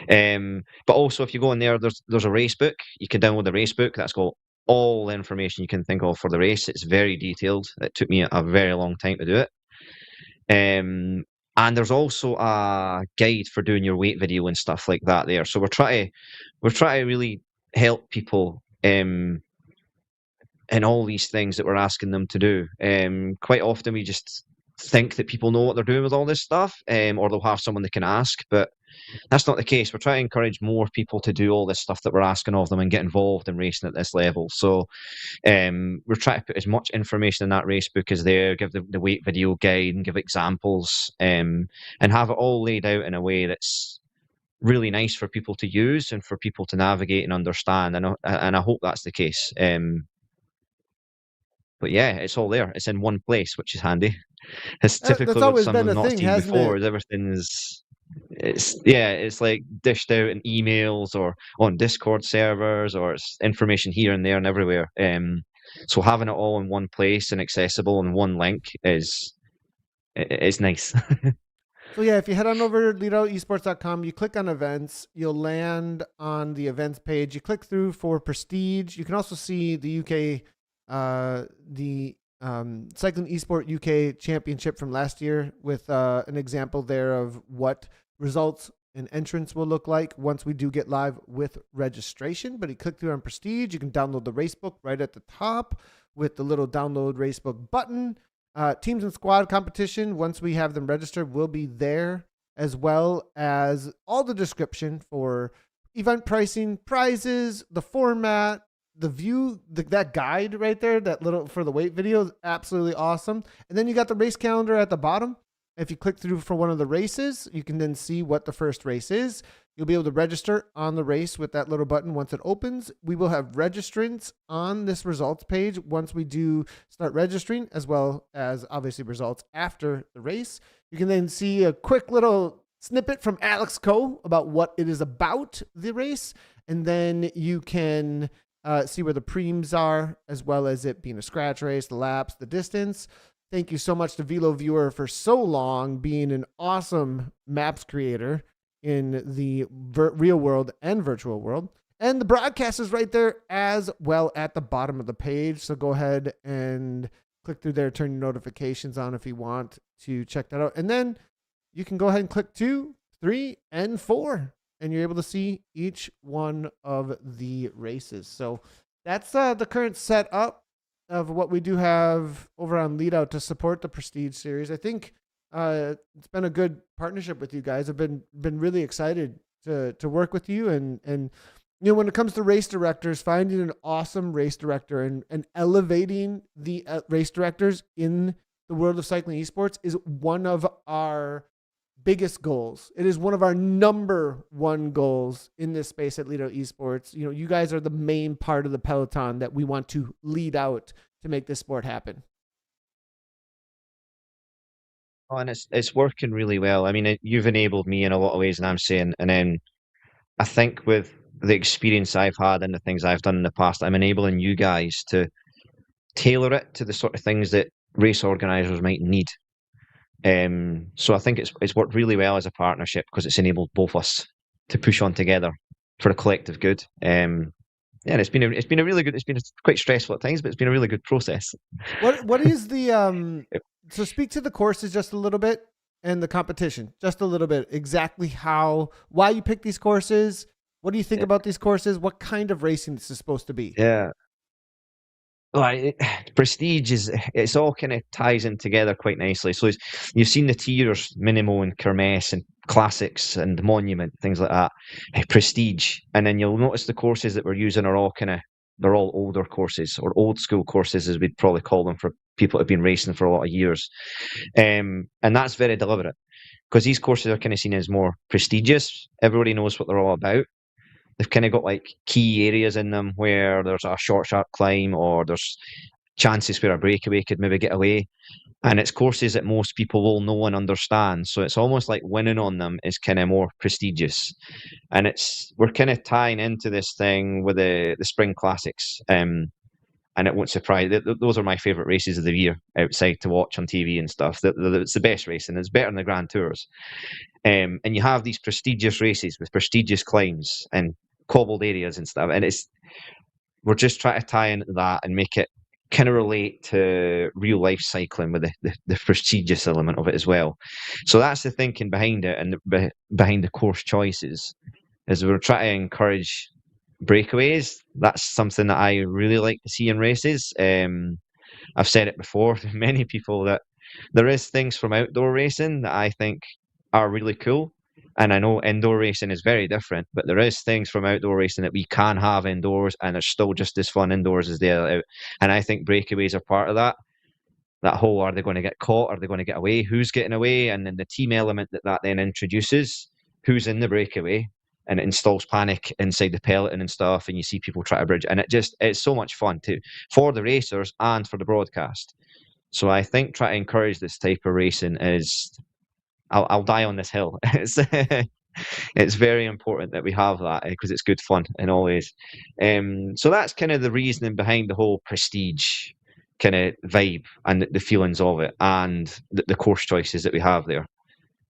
But also, if you go in there, there's a race book. You can download the race book. That's got all the information you can think of for the race. It's very detailed. It took me a very long time to do it. And there's also a guide for doing your weight video and stuff like that there. So we're trying to really help people in all these things that we're asking them to do. Quite often we just think that people know what they're doing with all this stuff, or they'll have someone they can ask, but that's not the case. We're trying to encourage more people to do all this stuff that we're asking of them and get involved in racing at this level. So we're trying to put as much information in that race book as there, give the weight video guide and give examples, and have it all laid out in a way that's really nice for people to use and for people to navigate and understand. And I hope that's the case. But yeah, it's all there. It's in one place, which is handy. It's That's typically what always some been I've a not thing, seen hasn't before. it? Is it's like dished out in emails or on Discord servers, or it's information here and there and everywhere. So having it all in one place and accessible in one link is nice. So yeah, if you head on over to leadout.esports.com, you click on events, you'll land on the events page. You click through for Prestige. You can also see the UK, the Cycling Esport UK Championship from last year with an example there of what results and entrance will look like once we do get live with registration. But you click through on Prestige, you can download the racebook right at the top with the little download racebook button. Teams and squad competition, once we have them registered, will be there, as well as all the description for event pricing, prizes, the format, the view, that guide right there, that little for the weight video is absolutely awesome. And then you got the race calendar at the bottom. If you click through for one of the races, you can then see what the first race is. You'll be able to register on the race with that little button once it opens. We will have registrants on this results page once we do start registering, as well as obviously results after the race. You can then see a quick little snippet from Alex Coe about what it is about, the race. And then you can see where the preems are, as well as it being a scratch race, the laps, the distance. Thank you so much to Velo Viewer for so long being an awesome maps creator in the real world and virtual world. And the broadcast is right there as well at the bottom of the page. So go ahead and click through there, turn your notifications on if you want to check that out. And then you can go ahead and click 2, 3, and 4, and you're able to see each one of the races. So that's the current setup of what we do have over on Leadout to support the Prestige series. I think it's been a good partnership with you guys. I've been really excited to work with you, and you know, when it comes to race directors, finding an awesome race director and elevating the race directors in the world of cycling esports is one of our biggest goals. It is one of our number one goals in this space at Leadout Esports. You know, you guys are the main part of the peloton that we want to lead out to make this sport happen. Oh, and it's working really well. I mean, you've enabled me in a lot of ways, and I'm saying, and then I think with the experience I've had and the things I've done in the past, I'm enabling you guys to tailor it to the sort of things that race organisers might need. So I think it's worked really well as a partnership because it's enabled both us to push on together for a collective good. Yeah, and it's been a really good. It's been quite stressful at times, but it's been a really good process. What is the so speak to the courses just a little bit and the competition just a little bit. Exactly why you pick these courses. What do you think about these courses? What kind of racing this is supposed to be? Yeah. Like prestige it's all kind of ties in together quite nicely. So you've seen the tiers, minimal and kermesse and classics and monument, things like that. Prestige, and then you'll notice the courses that we're using are all they're all older courses, or old school courses as we'd probably call them, for people who've been racing for a lot of years. And that's very deliberate because these courses are kind of seen as more prestigious. Everybody knows what they're all about. They've kind of got like key areas in them where there's a short, sharp climb, or there's chances where a breakaway could maybe get away. And it's courses that most people will know and understand. So it's almost like winning on them is kind of more prestigious. And we're kind of tying into this thing with the Spring Classics. And it won't surprise. Those are my favourite races of the year outside to watch on TV and stuff. It's the best racing. It's better than the Grand Tours. And you have these prestigious races with prestigious climbs and cobbled areas and stuff. And we're just trying to tie into that and make it kind of relate to real life cycling with the prestigious element of it as well. So that's the thinking behind it, and behind the course choices, is we're trying to encourage breakaways. That's something that I really like to see in races. I've said it before to many people that there is things from outdoor racing that I think are really cool. And I know indoor racing is very different, but there is things from outdoor racing that we can have indoors, and they're still just as fun indoors as they are out. And I think breakaways are part of that. That whole, are they going to get caught? Are they going to get away? Who's getting away? And then the team element that then introduces, who's in the breakaway, and it installs panic inside the peloton and stuff, and you see people try to bridge, and it's so much fun too for the racers and for the broadcast. So I think try to encourage this type of racing is I'll die on this hill. It's very important that we have that because it's good fun in all ways. So that's kind of the reasoning behind the whole prestige kind of vibe and the feelings of it and the course choices that we have there.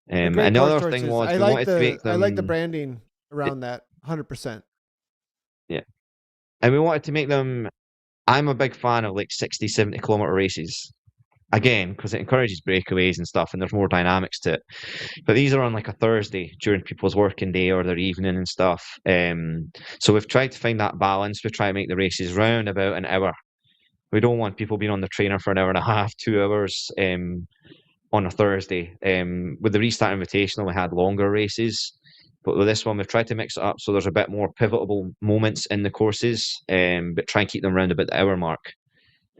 They're great And the course other thing choices. was I we like wanted to make I like the them, branding around that 100%. yeah, and we wanted to make them. I'm a big fan of like 60, 70 kilometer races. Again, because it encourages breakaways and stuff, and there's more dynamics to it. But these are on like a Thursday during people's working day or their evening and stuff. So we've tried to find that balance. We try to make the races round about an hour. We don't want people being on the trainer for an hour and a half, 2 hours on a Thursday. With the Restart Invitational, we had longer races. But with this one, we've tried to mix it up so there's a bit more pivotal moments in the courses, but try and keep them around about the hour mark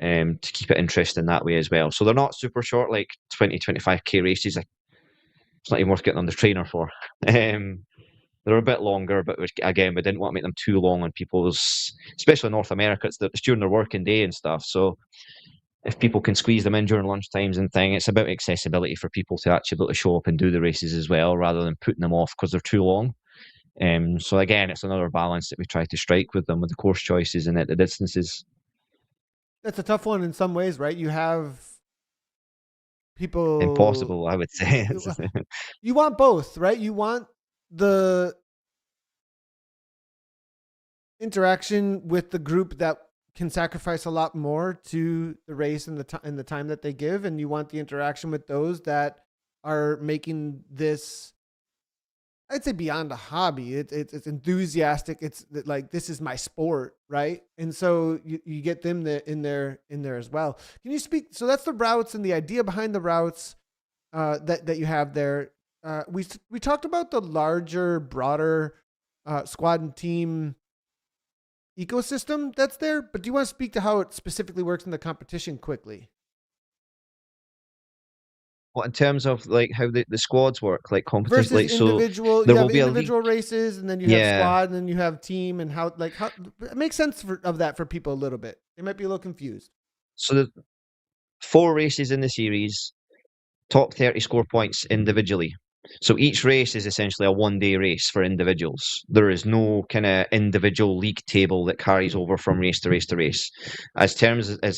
to keep it interesting that way as well. So they're not super short, like 20, 25K races. It's not even worth getting on the trainer for. They're a bit longer, but again, we didn't want to make them too long on people's, especially in North America, it's during their working day and stuff. So if people can squeeze them in during lunch times and thing, it's about accessibility for people to actually be able to show up and do the races as well, rather than putting them off because they're too long. So again, it's another balance that we try to strike with them with the course choices and at the distances. That's a tough one in some ways, right? You have people. Impossible, I would say. You want both, right? You want the interaction with the group that can sacrifice a lot more to the race and the time that they give, and you want the interaction with those that are making this, I'd say, beyond a hobby. It's enthusiastic. It's like, this is my sport, right? And so you get them in there as well. Can you speak? So that's the routes and the idea behind the routes that you have there. We talked about the larger, broader squad and team ecosystem that's there, but do you want to speak to how it specifically works in the competition quickly? Well, in terms of like how the squads work, like competition, Versus like so, individual, there you have will be a league. individual races, and then you have Yeah. squad, and then you have team, and how it makes sense of that for people a little bit. They might be a little confused. So there's 4 races in the series, top 30 score points individually. So each race is essentially a 1 day race for individuals. There is no kind of individual league table that carries over from race to race to race. As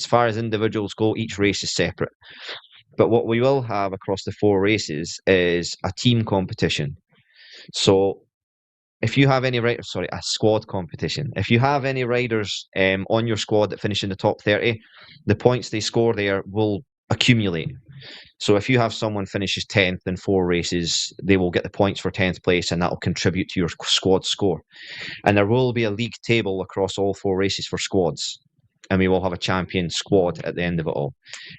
far as individuals go, each race is separate. But what we will have across the 4 races is a team competition. So if you have any a squad competition. If you have any riders on your squad that finish in the top 30, the points they score there will accumulate. So if you have someone finishes 10th in 4 races, they will get the points for 10th place, and that will contribute to your squad score. And there will be a league table across all 4 races for squads, and we will have a champion squad at the end of it all.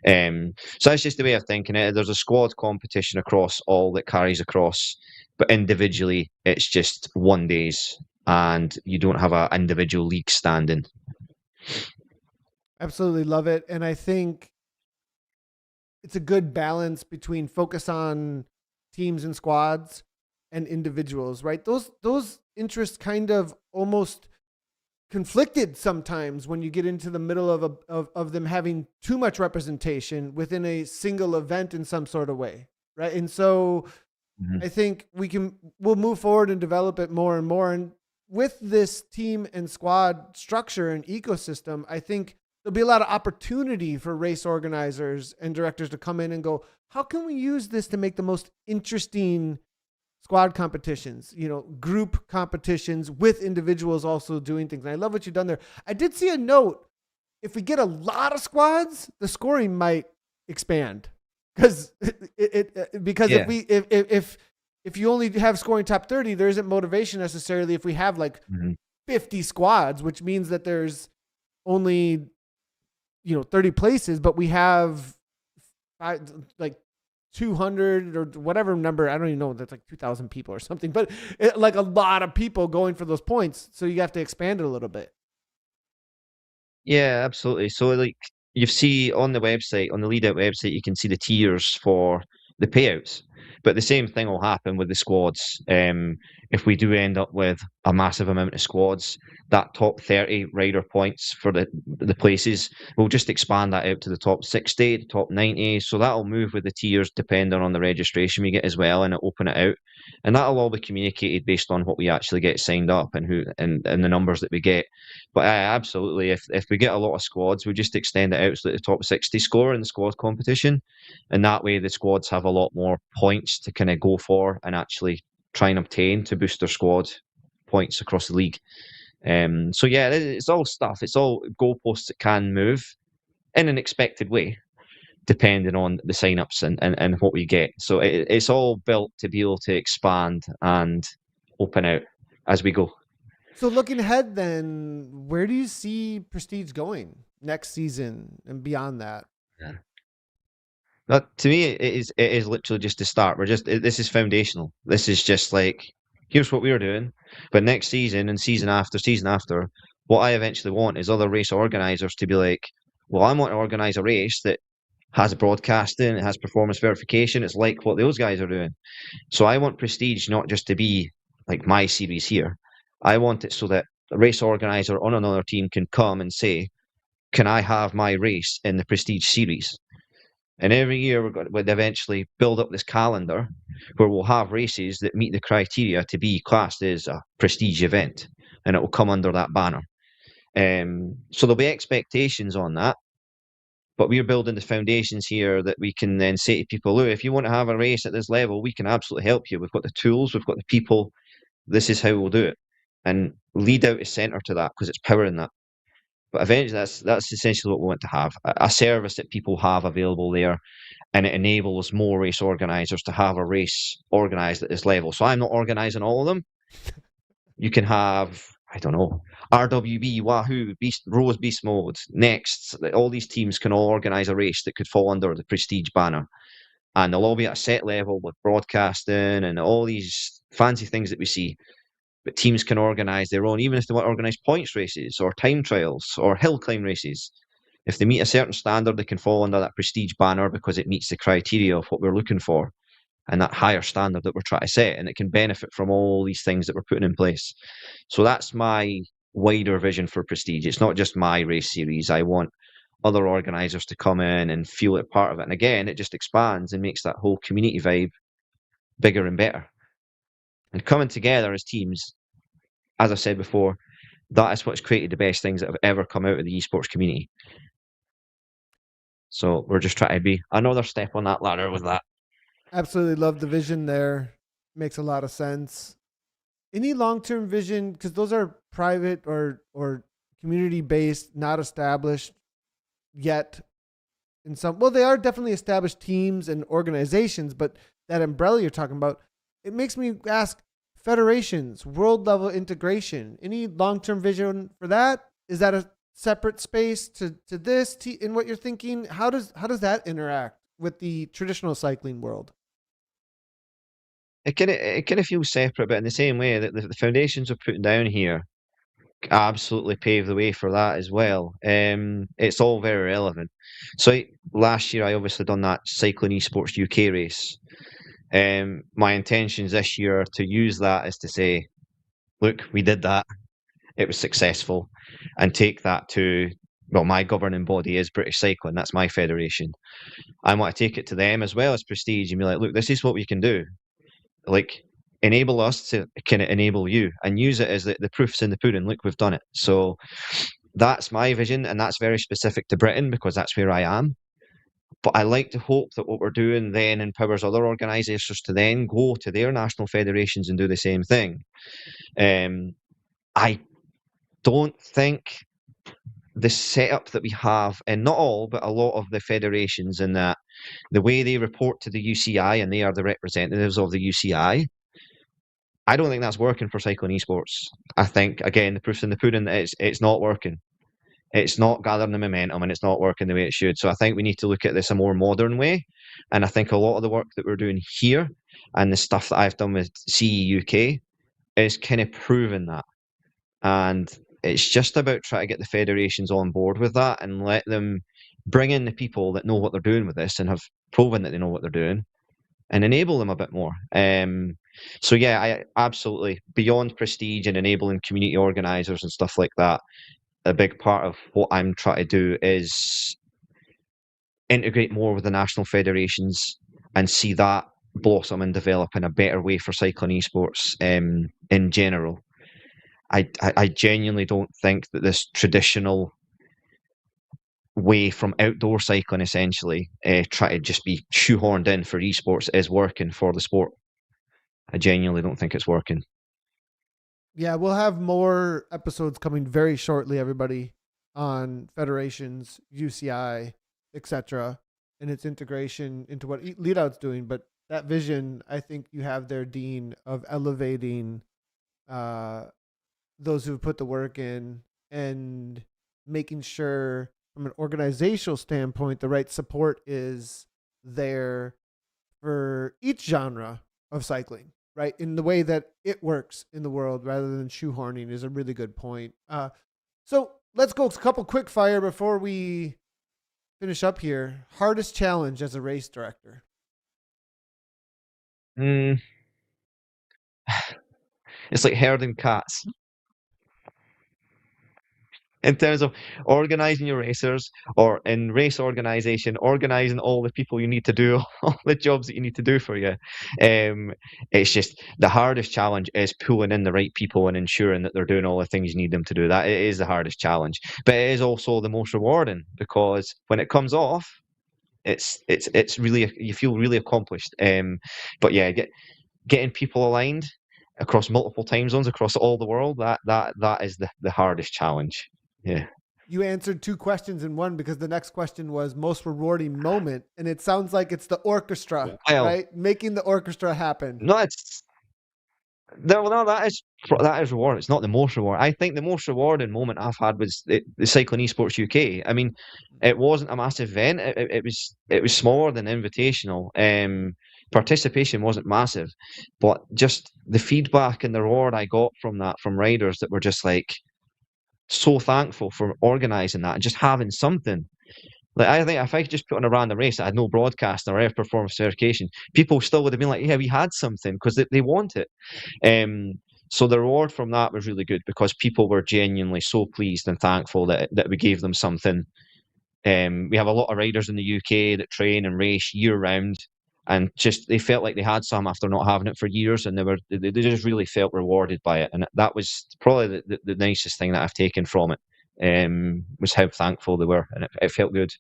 So that's just the way of thinking it. There's a squad competition across all that carries across, but individually it's just 1 days, and you don't have an individual league standing. Absolutely love it, and I think it's a good balance between focus on teams and squads and individuals, right? Those interests kind of almost conflicted sometimes when you get into the middle of them having too much representation within a single event in some sort of way, right? And so I think we'll move forward and develop it more and more. And with this team and squad structure and ecosystem, I think there'll be a lot of opportunity for race organizers and directors to come in and go, how can we use this to make the most interesting squad competitions, group competitions with individuals also doing things. And I love what you've done there. I did see a note. If we get a lot of squads, the scoring might expand because if you only have scoring top 30, there isn't motivation necessarily if we have like 50 squads, which means that there's only 30 places, but we have like 200 or whatever number. I don't even know. That's like 2,000 people or something, but like a lot of people going for those points. So you have to expand it a little bit. Yeah, absolutely. So like you see on the website, on the Leadout website, you can see the tiers for the payouts. But the same thing will happen with the squads. If we do end up with a massive amount of squads, that top 30 rider points for the places, we'll just expand that out to the top 60, the top 90. So that'll move with the tiers depending on the registration we get as well, and it'll open it out. And that'll all be communicated based on what we actually get signed up and who and the numbers that we get. But absolutely, if we get a lot of squads, we just extend it out so that the top 60 score in the squad competition. And that way the squads have a lot more points to kind of go for and actually try and obtain to boost their squad points across the league. So yeah, it's all stuff. It's all goalposts that can move in an expected way, depending on the sign-ups and what we get. So it's all built to be able to expand and open out as we go. So looking ahead, then, where do you see Prestige going next season and beyond that? Yeah. To me, it is literally just to start. This is foundational. This is just like, here's what we're doing, but next season and season after, what I eventually want is other race organisers to be like, well, I want to organise a race that has broadcasting, it has performance verification. It's like what those guys are doing. So I want Prestige not just to be like my series here. I want it so that a race organizer on another team can come and say, can I have my race in the Prestige series? And every year we're going to eventually build up this calendar where we'll have races that meet the criteria to be classed as a prestige event, and it will come under that banner. So there'll be expectations on that, but we're building the foundations here that we can then say to people, look, if you want to have a race at this level, we can absolutely help you. We've got the tools, we've got the people. This is how we'll do it. And Leadout is centre to that because it's powering that. But eventually, that's essentially what we want to have, a service that people have available there, and it enables more race organisers to have a race organised at this level. So I'm not organising all of them. You can have, I don't know, RWB, Wahoo, Rose Beast Mode, Next. All these teams can all organise a race that could fall under the Prestige banner. And they'll all be at a set level with broadcasting and all these fancy things that we see. But teams can organise their own, even if they want to organise points races or time trials or hill climb races. If they meet a certain standard, they can fall under that prestige banner because it meets the criteria of what we're looking for and that higher standard that we're trying to set. And it can benefit from all these things that we're putting in place. So that's my wider vision for Prestige. It's not just my race series. I want other organisers to come in and feel it part of it. And again, it just expands and makes that whole community vibe bigger and better. And coming together as teams, as I said before, that is what's created the best things that have ever come out of the esports community. So we're just trying to be another step on that ladder with that. Absolutely love the vision there. Makes a lot of sense. Any long-term vision, because those are private or community-based, not established yet. They are definitely established teams and organizations, but that umbrella you're talking about, it makes me ask, federations, world level integration, any long-term vision for that? Is that a separate space to this in what you're thinking? How does that interact with the traditional cycling world? It kind of feels separate, but in the same way that the foundations we're putting down here absolutely pave the way for that as well. It's all very relevant. So last year I obviously done that Cycling Esports UK race. My intentions this year to use that is to say, look, we did that. It was successful. And take that to, well, my governing body is British Cycling. That's my federation. I want to take it to them as well as Prestige and be like, look, this is what we can do. Like, enable us to kind of enable you and use it as the proof's in the pudding. Look, we've done it. So that's my vision. And that's very specific to Britain because that's where I am. But I like to hope that what we're doing then empowers other organisations to then go to their national federations and do the same thing. I don't think the setup that we have, and not all, but a lot of the federations, in that the way they report to the UCI and they are the representatives of the UCI, I don't think that's working for cycling esports. I think, again, the proof's in the pudding that it's not working. It's not gathering the momentum and it's not working the way it should. So I think we need to look at this a more modern way. And I think a lot of the work that we're doing here and the stuff that I've done with CE UK is kind of proving that. And it's just about trying to get the federations on board with that and let them bring in the people that know what they're doing with this and have proven that they know what they're doing and enable them a bit more. So yeah, I absolutely, beyond prestige and enabling community organizers and stuff like that, a big part of what I'm trying to do is integrate more with the national federations and see that blossom and develop in a better way for cycling esports in general. I genuinely don't think that this traditional way from outdoor cycling, essentially, try to just be shoehorned in for esports, is working for the sport. I genuinely don't think it's working. Yeah, we'll have more episodes coming very shortly, everybody, on federations, UCI, etc., and its integration into what Leadout's doing. But that vision, I think you have there, Dean, of elevating those who put the work in and making sure, from an organizational standpoint, the right support is there for each genre of cycling, right? In the way that it works in the world rather than shoehorning is a really good point. So let's go a couple quick fire before we finish up here. Hardest challenge as a race director? It's like herding cats. In terms of organizing your racers, or in race organization, organizing all the people you need to do all the jobs that you need to do for you. It's just the hardest challenge is pulling in the right people and ensuring that they're doing all the things you need them to do. That it is the hardest challenge, but it is also the most rewarding, because when it comes off, it's really, you feel really accomplished. But yeah, getting people aligned across multiple time zones across all the world, that is the hardest challenge. Yeah. You answered two questions in one, because the next question was most rewarding moment, and it sounds like it's the orchestra, Well, right? Making the orchestra happen. no, it's no, that is rewarding. It's not the most rewarding. I think the most rewarding moment I've had was the Cycling Esports UK. I mean, it wasn't a massive event. It was smaller than invitational. Participation wasn't massive, but just the feedback and the reward I got from that, from riders that were just like so thankful for organising that and just having something. Like, I think if I just put on a random race that had no broadcast or air performance verification, people still would have been like, "Yeah, we had something," because they want it. So the reward from that was really good, because people were genuinely so pleased and thankful that we gave them something. We have a lot of riders in the UK that train and race year round, and just they felt like they had some after not having it for years, and they just really felt rewarded by it. And that was probably the nicest thing that I've taken from it. Was how thankful they were, and it felt good.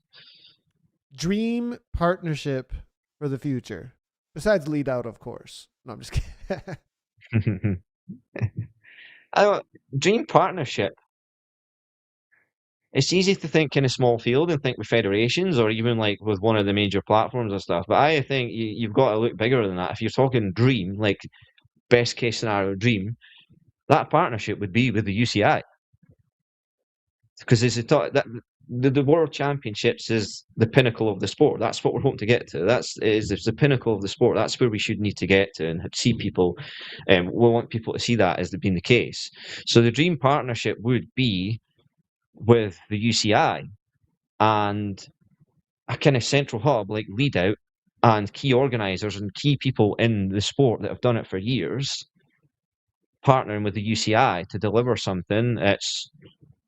Dream partnership for the future, besides Leadout, of course. No, I'm just kidding. Dream partnership. It's easy to think in a small field and think with federations, or even like with one of the major platforms and stuff. But I think you've got to look bigger than that. If you're talking dream, like best case scenario dream, that partnership would be with the UCI, because the World Championships is the pinnacle of the sport. That's what we're hoping to get to. It's the pinnacle of the sport. That's where we should need to get to and see people. We want people to see that as being the case. So the dream partnership would be with the UCI and a kind of central hub like Leadout, and key organisers and key people in the sport that have done it for years, partnering with the UCI to deliver something that's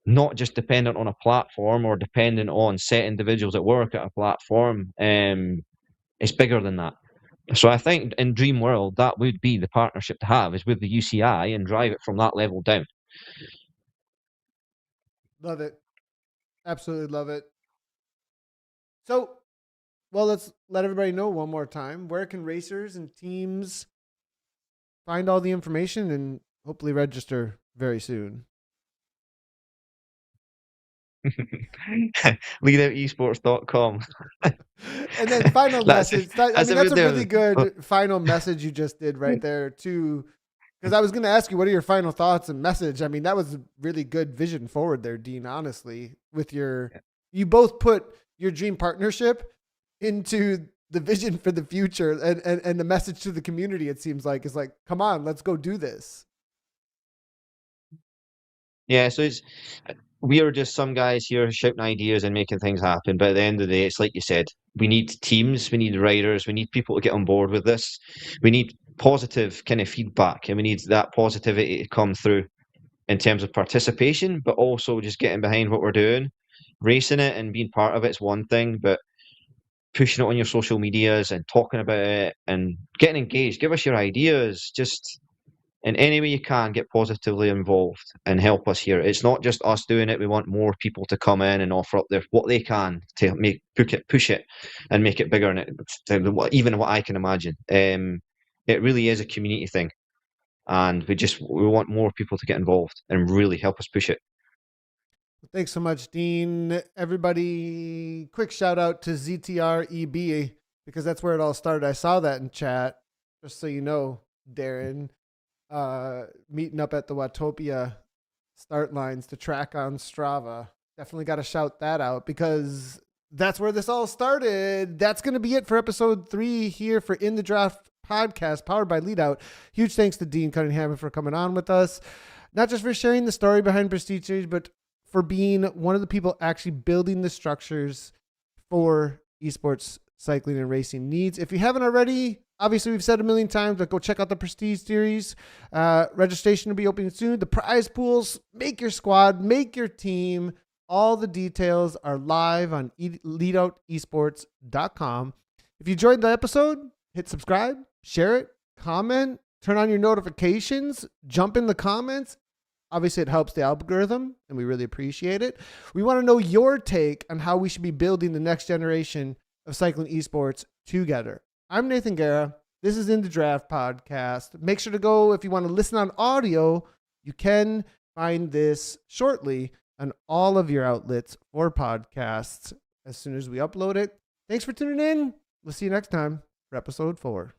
not just dependent on a platform or dependent on set individuals that work at a platform. It's bigger than that. So I think in Dream World, that would be the partnership to have, is with the UCI, and drive it from that level down. Love it. Absolutely love it. So, well, let's let everybody know one more time. Where can racers and teams find all the information and hopefully register very soon? Leadoutesports.com. And then final message. That's a really good final message you just did right there too. Because I was going to ask you, what are your final thoughts and message? I mean, that was a really good vision forward there, Dean, honestly, with you both put your dream partnership into the vision for the future, and the message to the community, it seems like, is like, come on, let's go do this. Yeah. So we are just some guys here shouting ideas and making things happen. But at the end of the day, it's like you said, we need teams, we need riders, we need people to get on board with this. We need positive kind of feedback, and we need that positivity to come through in terms of participation, but also just getting behind what we're doing. Racing it and being part of it's one thing, but pushing it on your social medias and talking about it and getting engaged. Give us your ideas. Just in any way you can, get positively involved and help us here. It's not just us doing it. We want more people to come in and offer up what they can to make push it and make it bigger, and even what I can imagine. It really is a community thing, and we want more people to get involved and really help us push it. Thanks so much, Dean. Everybody, quick shout out to ZTREB because that's where it all started. I saw that in chat. Just so you know, Darren, meeting up at the Watopia start lines to track on Strava. Definitely got to shout that out because that's where this all started. That's going to be it for episode 3 here for In the Draft podcast powered by Leadout. Huge thanks to Dean Cunningham for coming on with us. Not just for sharing the story behind Prestige Series, but for being one of the people actually building the structures for esports cycling and racing needs. If you haven't already, obviously we've said a million times, but go check out the Prestige Series. Registration will be opening soon. The prize pools, make your squad, make your team. All the details are live on leadoutesports.com. If you enjoyed the episode, hit subscribe, share it, comment, turn on your notifications, jump in the comments. Obviously, it helps the algorithm, and we really appreciate it. We want to know your take on how we should be building the next generation of cycling esports together. I'm Nathan Guerra. This is In the Draft podcast. Make sure to go, if you want to listen on audio, you can find this shortly on all of your outlets for podcasts as soon as we upload it. Thanks for tuning in. We'll see you next time for episode 4.